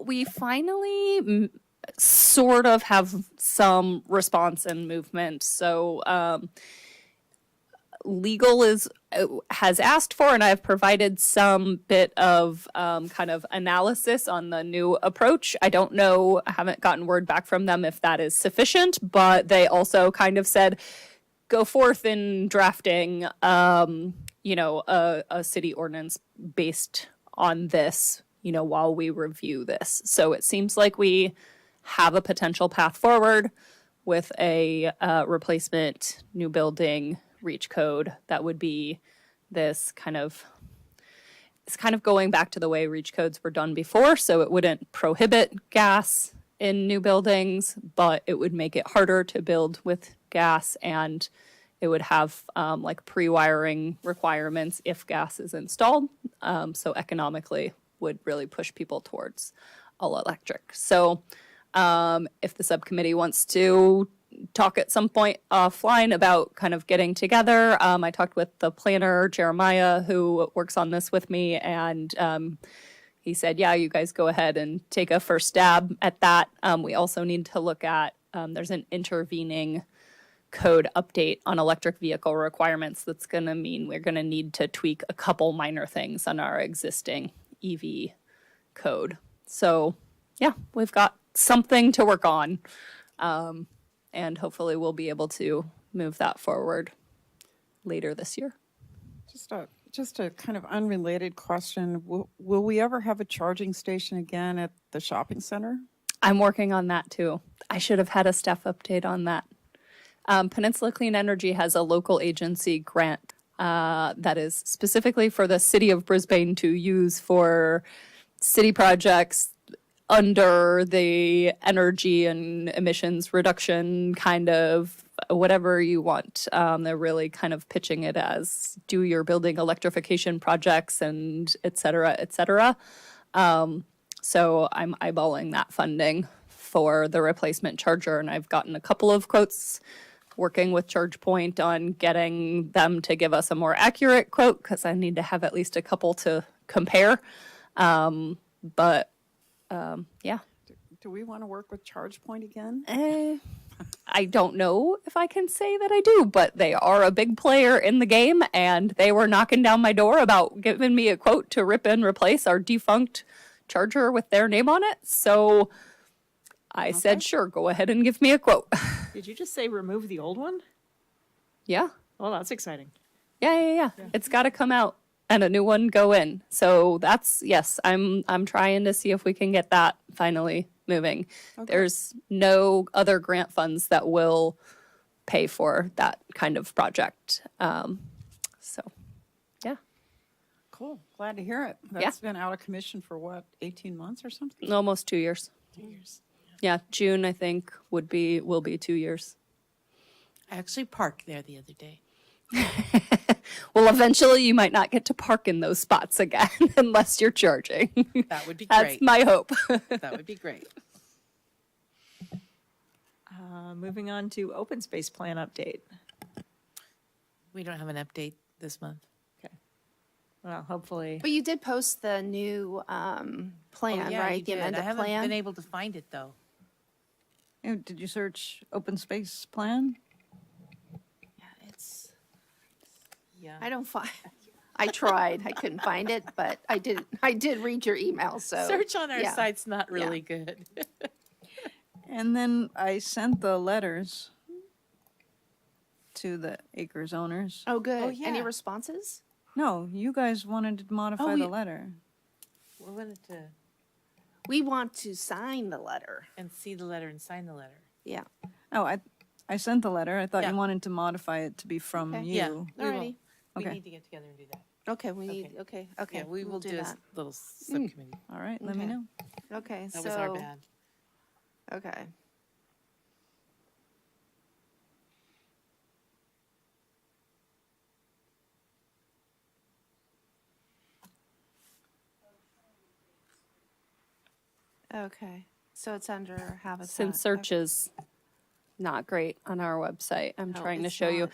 S4: We finally sort of have some response and movement. So legal has asked for, and I've provided some bit of kind of analysis on the new approach. I don't know, I haven't gotten word back from them if that is sufficient, but they also kind of said, go forth in drafting, a city ordinance based on this, while we review this. So it seems like we have a potential path forward with a replacement new building reach code that would be this it's kind of going back to the way reach codes were done before. So it wouldn't prohibit gas in new buildings, but it would make it harder to build with gas, and it would have like pre-wiring requirements if gas is installed. So economically would really push people towards all electric. So if the subcommittee wants to talk at some point offline about kind of getting together, I talked with the planner, Jeremiah, who works on this with me, and he said, yeah, you guys go ahead and take a first stab at that. We also need to look at, there's an intervening code update on electric vehicle requirements that's going to mean we're going to need to tweak a couple minor things on our existing EV code. So yeah, we've got something to work on, and hopefully we'll be able to move that forward later this year.
S5: Just a kind of unrelated question. Will we ever have a charging station again at the shopping center?
S4: I'm working on that too. I should have had a staff update on that. Peninsula Clean Energy has a local agency grant that is specifically for the city of Brisbane to use for city projects under the energy and emissions reduction kind of whatever you want. They're really kind of pitching it as do your building electrification projects and et cetera, et cetera. So I'm eyeballing that funding for the replacement charger, and I've gotten a couple of quotes working with ChargePoint on getting them to give us a more accurate quote because I need to have at least a couple to compare. Yeah.
S5: Do we want to work with ChargePoint again?
S4: I don't know if I can say that I do, but they are a big player in the game, and they were knocking down my door about giving me a quote to rip and replace our defunct charger with their name on it. So I said, sure, go ahead and give me a quote.
S1: Did you just say remove the old one?
S4: Yeah.
S1: Well, that's exciting.
S4: Yeah. It's got to come out and a new one go in. So that's, yes, I'm trying to see if we can get that finally moving. Okay. There's no other grant funds that will pay for that kind of project. So, yeah.
S5: Cool. Glad to hear it. That's been out of commission for what, 18 months or something?
S4: Almost 2 years.
S5: 2 years.
S4: Yeah, June I think will be 2 years.
S2: I actually parked there the other day.
S4: Well, eventually you might not get to park in those spots again unless you're charging.
S2: That would be
S4: That's
S2: great.
S4: my hope.
S2: That would be great.
S1: Moving on to open space plan update.
S2: We don't have an update this month.
S1: Okay. Well, hopefully.
S3: But you did post the new plan,
S2: Oh, yeah, you
S3: right? The
S2: did. I
S3: amended
S2: haven't
S3: plan.
S2: been able to find it though.
S6: Did you search open space plan?
S3: It's,
S2: Yeah.
S3: I don't find. I tried. I couldn't find it, but I did read your email. So
S2: Search on our
S3: yeah.
S2: site's not really good.
S6: And then I sent the letters to the acres owners.
S3: Oh, good.
S2: Oh, yeah.
S3: Any responses?
S6: No, you guys wanted to modify the
S3: yeah.
S6: letter.
S2: We wanted to
S3: We want to sign the letter.
S2: and see the letter and sign the letter.
S3: Yeah.
S6: Oh, I sent the letter. I thought
S2: Yeah.
S6: you wanted to modify it to be from
S3: Okay.
S6: you.
S2: Yeah. We will.
S3: Alrighty.
S2: We
S6: Okay.
S2: need to get together and do that.
S3: Okay. We need. Okay. Okay.
S2: Yeah, we
S3: we'll
S2: will do a
S3: that.
S2: little subcommittee.
S6: All right, let me
S3: Okay.
S6: know.
S3: Okay.
S2: That
S3: so
S2: was our bad.
S3: okay. Okay, so it's under habitat.
S4: Since search is not great on our website, I'm trying to
S3: it's
S4: show you.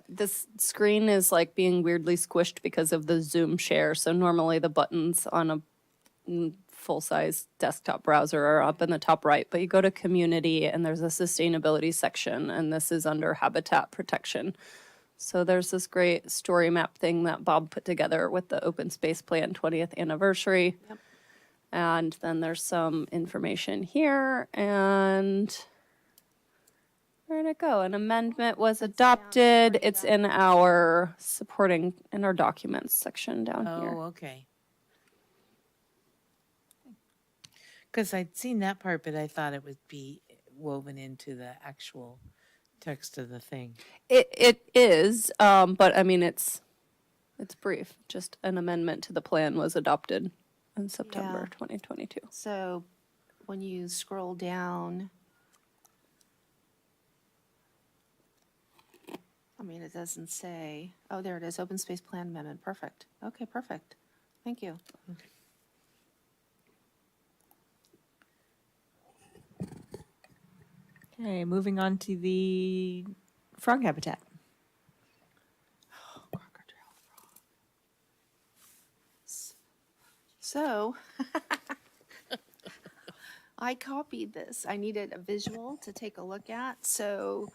S4: This screen is like being weirdly squished because of the Zoom share. So normally the buttons on a full-size desktop browser are up in the top right, but you go to community and there's a sustainability section, and this is under habitat protection. So there's this great story map thing that Bob put together with the Open Space Plan 20th anniversary.
S3: Yep.
S4: And then there's some information here, and where'd it go? An amendment was adopted. It's in our supporting, in our documents section down here.
S2: Oh, okay. Because I'd seen that part, but I thought it would be woven into the actual text of the thing.
S4: It is, but I mean, it's brief. Just an amendment to the plan was adopted in September 2022.
S3: So when you scroll down, I mean, it doesn't say, oh, there it is, open space plan amendment, perfect. Okay, perfect. Thank you.
S1: Okay, moving on to the frog habitat.
S3: So I copied this. I needed a visual to take a look at. So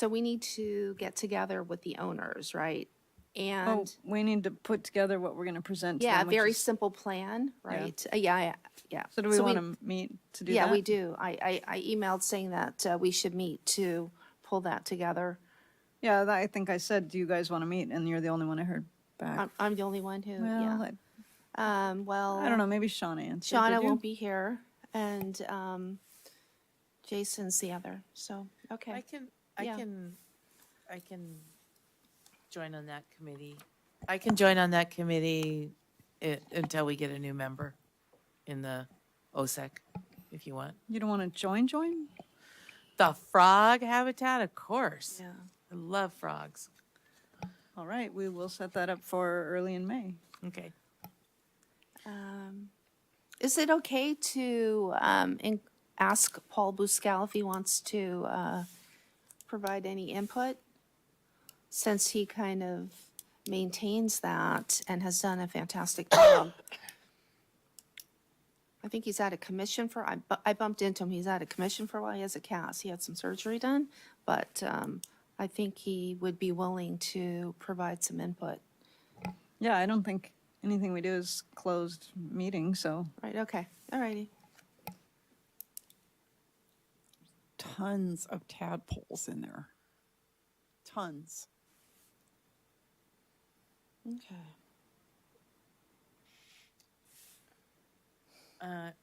S3: we need to get together with the owners, right?
S6: Oh,
S3: And
S6: we need to put together what we're going to present to
S3: yeah, a
S6: them, which
S3: very
S6: is-
S3: simple plan, right? Yeah.
S6: So do we want to meet to do that?
S3: Yeah, we do. I emailed saying that we should meet to pull that together.
S6: Yeah, I think I said, do you guys want to meet? And you're the only one I heard back.
S3: I'm the only one who,
S6: Well,
S3: yeah. Well,
S6: I don't know, maybe Shauna answered.
S3: Shauna
S6: Did you?
S3: won't be here, and Jason's the other. So okay.
S2: I
S3: Yeah.
S2: can join on that committee. I can join on that committee until we get a new member in the OSEC, if you want.
S6: You don't want to join?
S2: The frog habitat, of course.
S3: Yeah.
S2: I love frogs.
S6: All right, we will set that up for early in May.
S2: Okay.
S3: Is it okay to ask Paul Buscal if he wants to provide any input? Since he kind of maintains that and has done a fantastic job. I think he's out of commission for, I bumped into him, he's out of commission for a while, he has a cast, he had some surgery done, but I think he would be willing to provide some input.
S6: Yeah, I don't think anything we do is closed meeting, so
S3: Right, okay, all righty.
S5: Tons of tadpoles in there. Tons.
S3: Okay.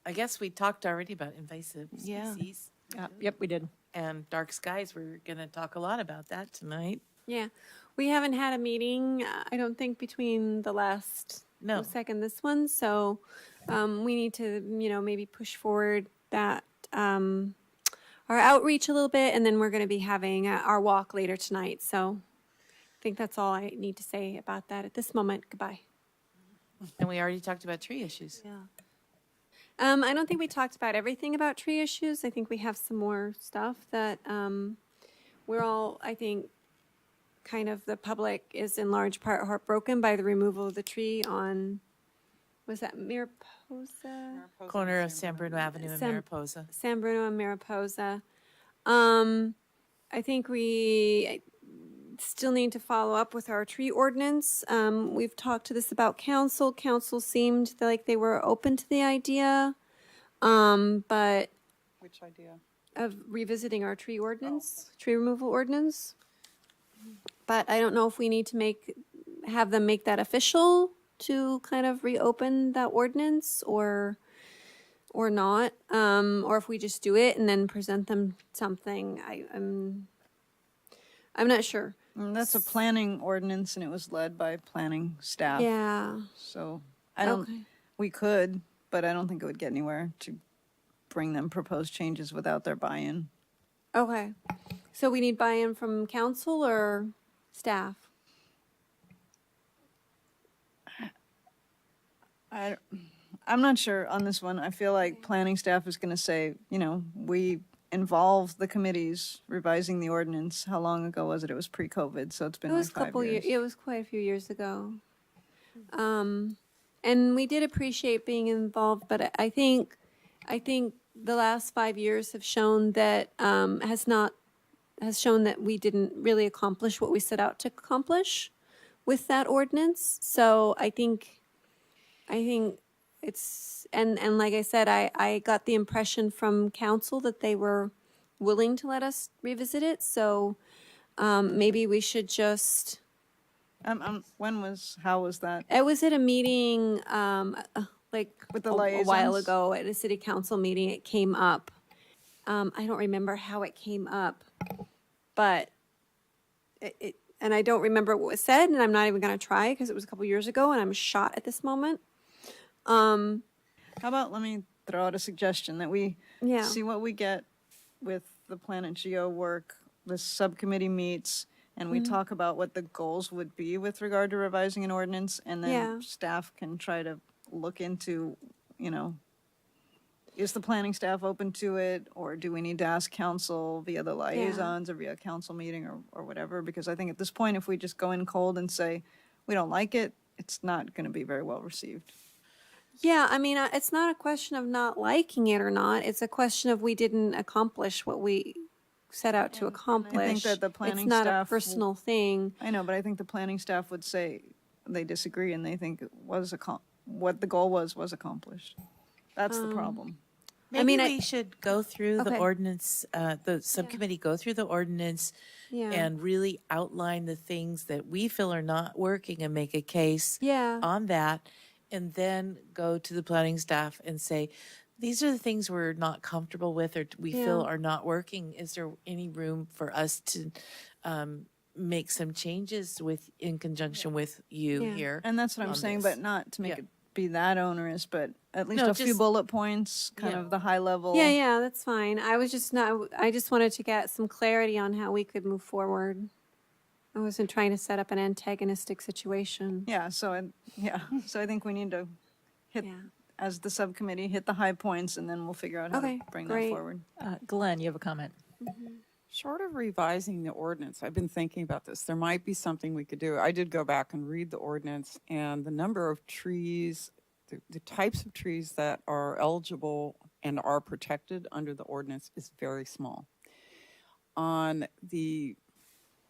S2: I guess we talked already about invasive
S3: Yeah.
S2: species.
S1: Yep, we did.
S2: And dark skies, we're going to talk a lot about that tonight.
S8: Yeah, we haven't had a meeting, I don't think, between the last
S2: No.
S8: second this one, so we need to, maybe push forward that our outreach a little bit, and then we're going to be having our walk later tonight. So I think that's all I need to say about that at this moment. Goodbye.
S2: And we already talked about tree issues.
S3: Yeah.
S8: I don't think we talked about everything about tree issues. I think we have some more stuff that we're all, I think, kind of the public is in large part heartbroken by the removal of the tree on, was that Mariposa?
S2: Corner of San Bruno Avenue and
S8: San-
S2: Mariposa.
S8: San Bruno and Mariposa. I think we still need to follow up with our tree ordinance. We've talked to this about council. Council seemed like they were open to the idea, but
S5: Which idea?
S8: of revisiting our tree ordinance, tree removal ordinance. But I don't know if we need to have them make that official to kind of reopen that ordinance or not, or if we just do it and then present them something. I'm not sure.
S6: and that's a planning ordinance, and it was led by planning staff.
S8: Yeah.
S6: So I don't.
S8: Okay.
S6: We could, but I don't think it would get anywhere to bring them proposed changes without their buy-in.
S8: Okay. So we need buy-in from council or staff?
S6: I'm not sure on this one. I feel like planning staff is going to say, we involve the committees revising the ordinance. How long ago was it? It was pre-COVID, so it's been
S8: It was
S6: like 5 years.
S8: it was quite a few years ago. And we did appreciate being involved, but I think the last 5 years have shown that, has shown that we didn't really accomplish what we set out to accomplish with that ordinance. So I think it's, and like I said, I got the impression from council that they were willing to let us revisit it. So maybe we should just,
S6: How was that?
S8: it was at a meeting, like
S6: With the
S8: a while
S6: liaisons?
S8: ago at a city council meeting, it came up. I don't remember how it came up, but and I don't remember what was said, and I'm not even going to try because it was a couple years ago, and I'm shot at this moment.
S6: How about, let me throw out a suggestion that we
S8: Yeah.
S6: see what we get with the Planet Geo work, the subcommittee meets, and we talk about what the goals would be with regard to revising an ordinance, and then
S8: Yeah.
S6: staff can try to look into, is the planning staff open to it, or do we need to ask council via the liaisons or via council meeting or whatever? Because I think at this point, if we just go in cold and say, we don't like it, it's not going to be very well received.
S8: Yeah, I mean, it's not a question of not liking it or not. It's a question of we didn't accomplish what we set out to accomplish.
S6: that the planning
S8: It's not a
S6: staff
S8: personal thing.
S6: I know, but I think the planning staff would say they disagree and they think it was what the goal was accomplished. That's the problem.
S2: Maybe
S8: mean,
S2: we should go through the
S8: Okay.
S2: ordinance, the subcommittee go through the ordinance
S8: Yeah.
S2: and really outline the things that we feel are not working and make a case
S8: Yeah.
S2: on that, and then go to the planning staff and say, these are the things we're not comfortable with or we feel
S8: Yeah.
S2: are not working. Is there any room for us to make some changes in conjunction with you
S8: Yeah.
S2: here?
S6: And that's what I'm
S2: on
S6: saying,
S2: this.
S6: but not to make
S2: Yeah.
S6: it be that onerous, but at least
S2: No,
S6: a few
S2: just-
S6: bullet points, kind
S2: Yeah.
S6: of the high level.
S8: Yeah, that's fine. I was just not, I just wanted to get some clarity on how we could move forward. I wasn't trying to set up an antagonistic situation.
S6: Yeah, so I think we need to hit,
S8: Yeah.
S6: as the subcommittee, hit the high points, and then we'll figure out how
S8: Okay,
S6: to bring
S8: great.
S6: that forward.
S1: Glenn, you have a comment?
S5: Short of revising the ordinance, I've been thinking about this. There might be something we could do. I did go back and read the ordinance, and the number of trees, the types of trees that are eligible and are protected under the ordinance is very small. On the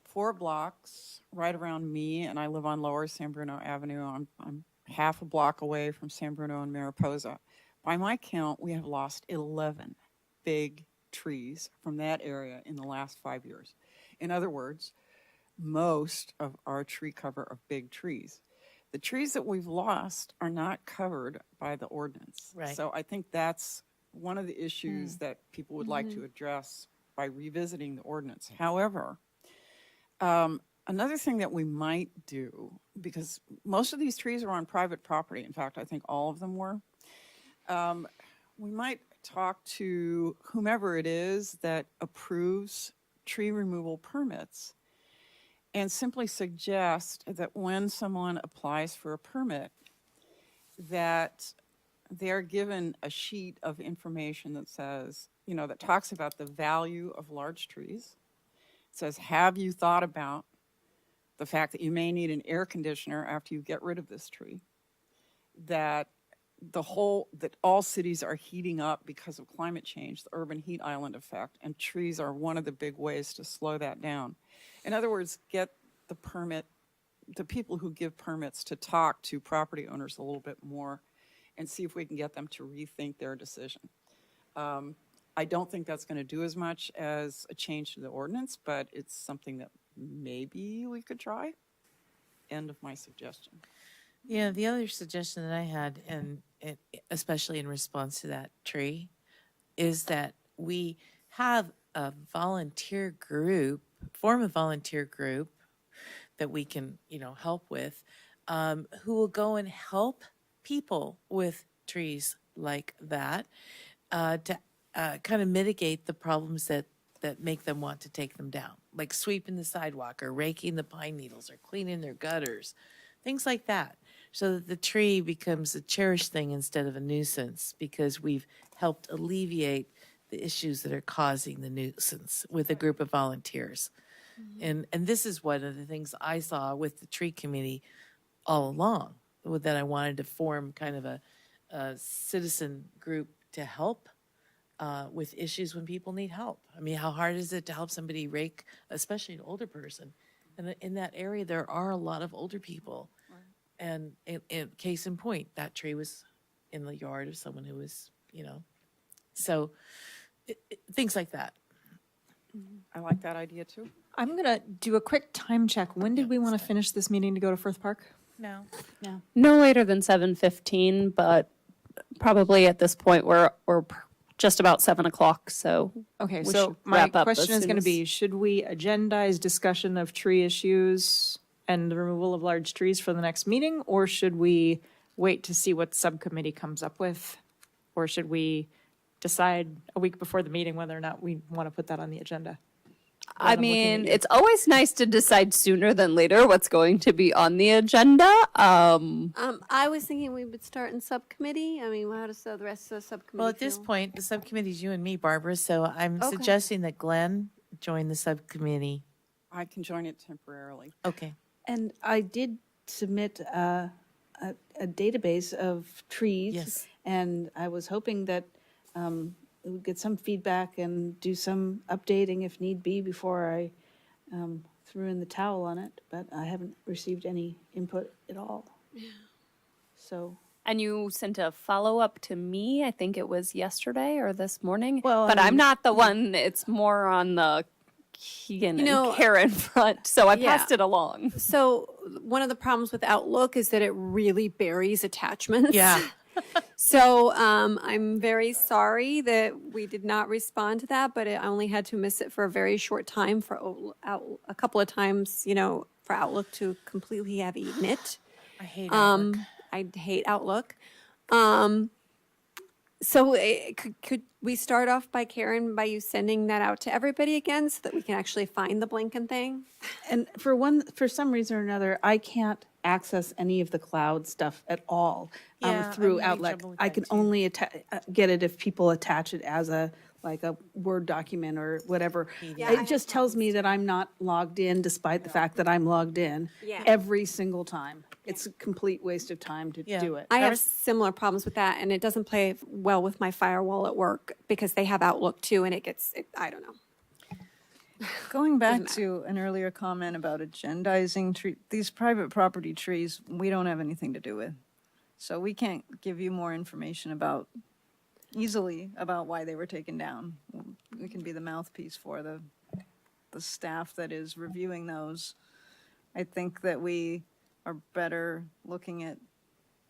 S5: 4 blocks right around me, and I live on Lower San Bruno Avenue, I'm half a block away from San Bruno and Mariposa. By my count, we have lost 11 big trees from that area in the last 5 years. In other words, most of our tree cover are big trees. The trees that we've lost are not covered by the ordinance.
S2: Right.
S5: So I think that's one of the issues that people would like to address by revisiting the ordinance. However, another thing that we might do, because most of these trees are on private property, in fact, I think all of them were, we might talk to whomever it is that approves tree removal permits and simply suggest that when someone applies for a permit, that they're given a sheet of information that says, that talks about the value of large trees. It says, have you thought about the fact that you may need an air conditioner after you get rid of this tree? That all cities are heating up because of climate change, the urban heat island effect, and trees are one of the big ways to slow that down. In other words, get the people who give permits to talk to property owners a little bit more and see if we can get them to rethink their decision. I don't think that's going to do as much as a change to the ordinance, but it's something that maybe we could try. End of my suggestion.
S2: Yeah, the other suggestion that I had, and especially in response to that tree, is that we have a volunteer group, form a volunteer group that we can, help with, who will go and help people with trees like that to kind of mitigate the problems that make them want to take them down, like sweeping the sidewalk or raking the pine needles or cleaning their gutters, things like that. so that the tree becomes a cherished thing instead of a nuisance, because we've helped alleviate the issues that are causing the nuisance with a group of volunteers. And this is one of the things I saw with the tree committee all along, that I wanted to form kind of a citizen group to help with issues when people need help. I mean, how hard is it to help somebody rake, especially an older person? And in that area, there are a lot of older people. And in case in point, that tree was in the yard of someone who was, so things like that.
S5: I like that idea too.
S1: I'm going to do a quick time check. When did we want to finish this meeting to go to Firth Park?
S2: No.
S4: No later than 7:15, but probably at this point we're just about 7 o'clock. So
S1: Okay,
S4: we
S1: so
S4: should
S1: my
S4: wrap up
S1: question
S4: as
S1: is
S4: soon
S1: going to
S4: as-
S1: be, should we agendize discussion of tree issues and the removal of large trees for the next meeting? Or should we wait to see what subcommittee comes up with? Or should we decide a week before the meeting whether or not we want to put that on the agenda?
S4: I
S1: I'm looking at
S4: mean,
S1: you.
S4: it's always nice to decide sooner than later what's going to be on the agenda.
S8: I was thinking we would start in subcommittee. I mean, how does the rest of the subcommittee
S2: Well, at this
S8: feel?
S2: point, the subcommittee's you and me, Barbara, so I'm
S8: Okay.
S2: suggesting that Glenn join the subcommittee.
S5: I can join it temporarily.
S2: Okay.
S7: And I did submit a database of trees.
S2: Yes.
S7: And I was hoping that we would get some feedback and do some updating if need be before I threw in the towel on it, but I haven't received any input at all. So,
S4: And you sent a follow-up to me, I think it was yesterday or this morning.
S7: Well,
S4: but
S7: I
S4: I'm
S7: mean-
S4: not the one, it's more on the Keegan
S8: You know,
S4: and Karen front, so I
S8: yeah.
S4: passed it along.
S8: So one of the problems with Outlook is that it really buries attachments.
S2: Yeah.
S8: So I'm very sorry that we did not respond to that, but I only had to miss it for a very short time for a couple of times, for Outlook to completely have eaten it.
S2: I hate Outlook.
S8: I hate Outlook. So could we start off by Karen, by you sending that out to everybody again so that we can actually find the blinking thing?
S7: and for some reason or another, I can't access any of the cloud stuff at all
S2: Yeah,
S7: through
S2: I'm having
S7: Outlook.
S2: trouble with
S7: I
S2: that
S7: can
S2: too.
S7: only get it if people attach it as a Word document or whatever.
S8: Yeah, I have
S7: It just tells me that I'm not logged in despite the fact that I'm logged in
S8: Yeah.
S7: every single time. It's a complete waste of time to
S2: Yeah.
S7: do it.
S8: I have similar problems with that, and it doesn't play well with my firewall at work because they have Outlook too, and I don't know.
S6: Going back to an earlier comment about agendizing these private property trees, we don't have anything to do with. So we can't give you more information easily about why they were taken down. We can be the mouthpiece for the staff that is reviewing those. I think that we are better looking at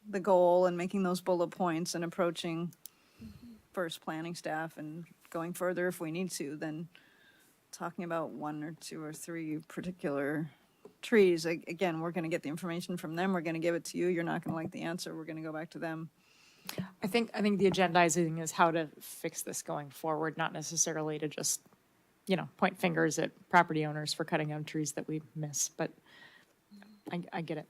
S6: the goal and making those bullet points and approaching first planning staff and going further if we need to than talking about one or two or three particular trees. Again, we're going to get the information from them. We're going to give it to you. You're not going to like the answer. We're going to go back to them.
S1: I think the agendizing is how to fix this going forward, not necessarily to just, point fingers at property owners for cutting down trees that we miss, but I get it.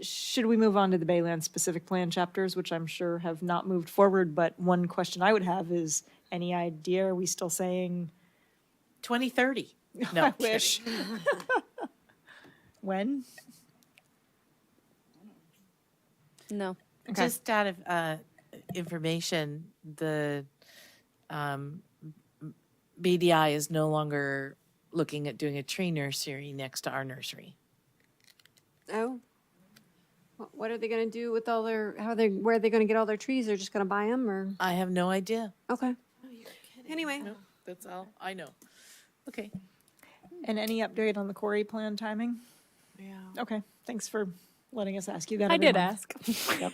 S1: Should we move on to the Bayland specific plan chapters, which I'm sure have not moved forward, but one question I would have is, any idea, are we still saying
S2: 2030. No,
S1: I wish. When?
S4: No.
S1: Okay.
S2: Just out of information, the BDI is no longer looking at doing a tree nursery next to our nursery.
S8: Oh. What are they going to do with all their, where are they going to get all their trees? They're just going to buy them or?
S2: I have no idea.
S8: Okay. Anyway.
S2: No, that's all I know. Okay.
S1: And any update on the quarry plan timing?
S2: Yeah.
S1: Okay, thanks for letting us ask you that.
S4: I
S1: every
S4: did
S1: month.
S4: ask.
S1: Yep.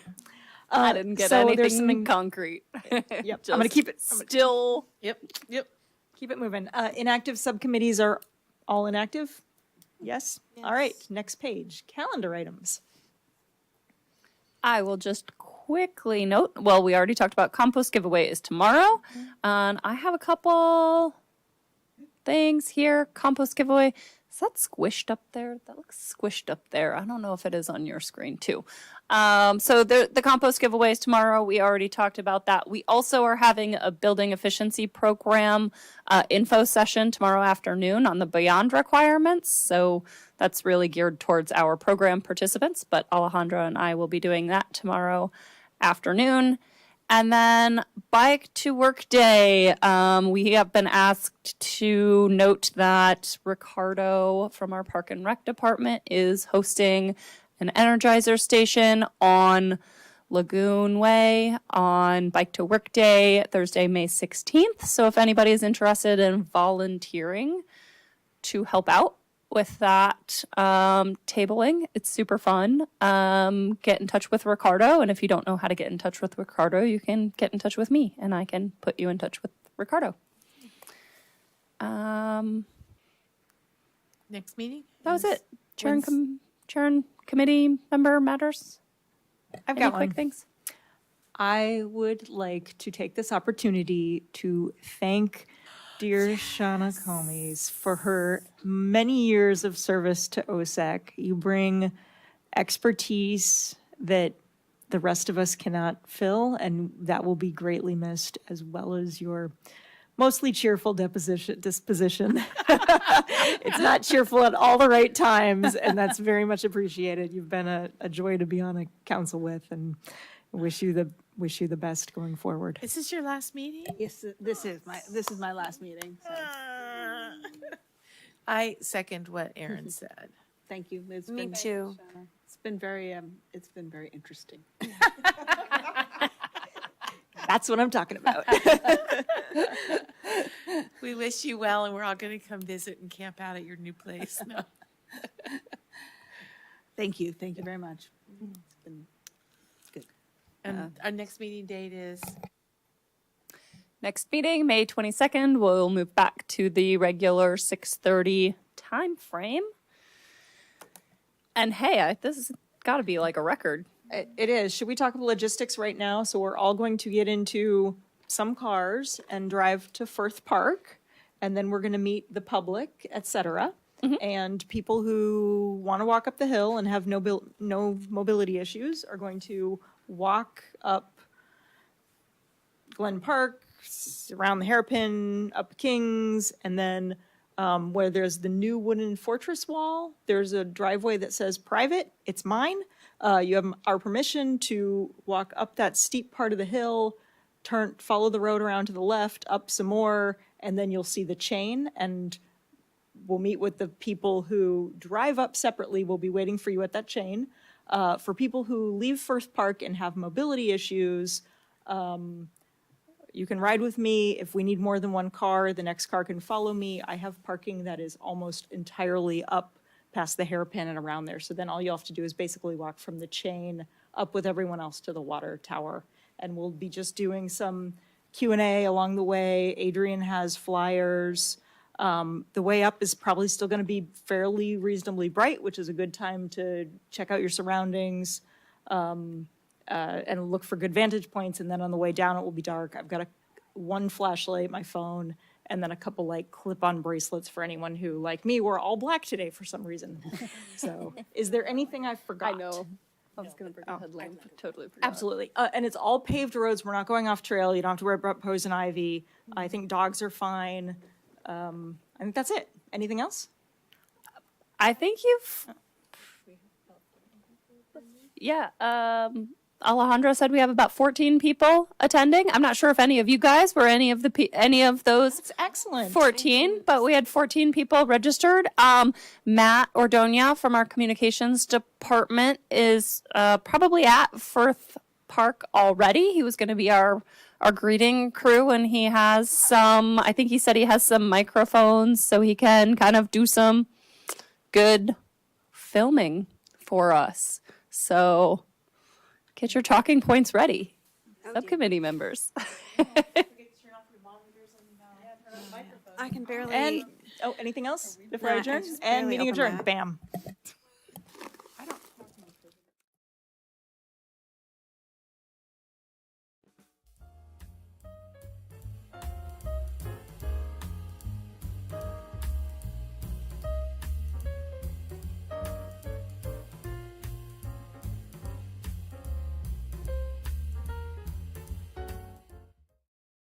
S4: I didn't get
S1: so there's
S4: anything
S1: something-
S4: concrete.
S1: Yep, I'm gonna keep it,
S4: Still,
S2: Yep.
S1: keep it moving. Inactive subcommittees are all inactive? Yes? All right, next page, calendar items.
S4: I will just quickly note, well, we already talked about compost giveaway is tomorrow. And I have a couple things here. Compost giveaway Is that squished up there? That looks squished up there. I don't know if it is on your screen too. So the compost giveaways tomorrow, we already talked about that. We also are having a building efficiency program info session tomorrow afternoon on the Beyond requirements. So that's really geared towards our program participants, but Alejandra and I will be doing that tomorrow afternoon. And then Bike to Work Day. We have been asked to note that Ricardo from our Park and Rec department is hosting an Energizer station on Lagoon Way on Bike to Work Day, Thursday, May 16th. So if anybody is interested in volunteering to help out with that tabling, it's super fun. Get in touch with Ricardo, and if you don't know how to get in touch with Ricardo, you can get in touch with me, and I can put you in touch with Ricardo.
S2: Next meeting?
S4: That was it.
S2: When's-
S4: Churn committee member matters.
S1: I've
S4: Any
S1: got
S4: quick
S1: one.
S4: things?
S1: I would like to take this opportunity to thank dear Shauna Combs for her many years of service to OSEC. You bring expertise that the rest of us cannot fill, and that will be greatly missed, as well as your mostly cheerful disposition. It's not cheerful at all the right times, and that's very much appreciated. You've been a joy to be on a council with, and wish you the best going forward.
S2: Is this your last meeting?
S7: Yes, this is my last meeting. So
S2: I second what Aaron said.
S7: thank you.
S8: Me too.
S7: It's been very interesting.
S1: That's what I'm talking about.
S2: We wish you well, and we're all going to come visit and camp out at your new place. No.
S7: Thank you very much. It's good.
S2: And our next meeting date is?
S4: Next meeting, May 22nd, we'll move back to the regular 6:30 time frame. And hey, this has got to be like a record.
S1: It is. Should we talk about logistics right now? So we're all going to get into some cars and drive to Firth Park, and then we're going to meet the public, et cetera. And people who want to walk up the hill and have no mobility issues are going to walk up Glen Park, around the Hairpin, up Kings, and then where there's the new wooden fortress wall, there's a driveway that says private, it's mine. You have our permission to walk up that steep part of the hill, follow the road around to the left, up some more, and then you'll see the chain, and we'll meet with the people who drive up separately. We'll be waiting for you at that chain. For people who leave Firth Park and have mobility issues, you can ride with me. If we need more than one car, the next car can follow me. I have parking that is almost entirely up past the Hairpin and around there. So then all you have to do is basically walk from the chain up with everyone else to the water tower. And we'll be just doing some Q&A along the way. Adrian has flyers. The way up is probably still going to be fairly reasonably bright, which is a good time to check out your surroundings and look for good vantage points. And then on the way down, it will be dark. I've got one flashlight, my phone, and then a couple like clip-on bracelets for anyone who, like me, wore all black today for some reason. So is there anything I forgot?
S4: I know. I was going to bring a headline. Totally forgot.
S1: Absolutely. And it's all paved roads. We're not going off trail. You don't have to worry about poison ivy. I think dogs are fine. I think that's it. Anything else?
S4: I think you've. Yeah. Alejandro said we have about 14 people attending. I'm not sure if any of you guys were any of those
S1: It's excellent.
S4: 14, but we had 14 people registered. Matt Ordonia from our communications department is probably at Firth Park already. He was going to be our greeting crew, and he has some, I think he said he has some microphones so he can kind of do some good filming for us. So get your talking points ready, subcommittee members.
S8: I can barely.
S1: And, anything else before I
S8: No, I
S1: adjourn?
S8: just
S1: And
S8: barely
S1: meeting
S8: opened
S1: adjourned.
S8: that.
S1: Bam.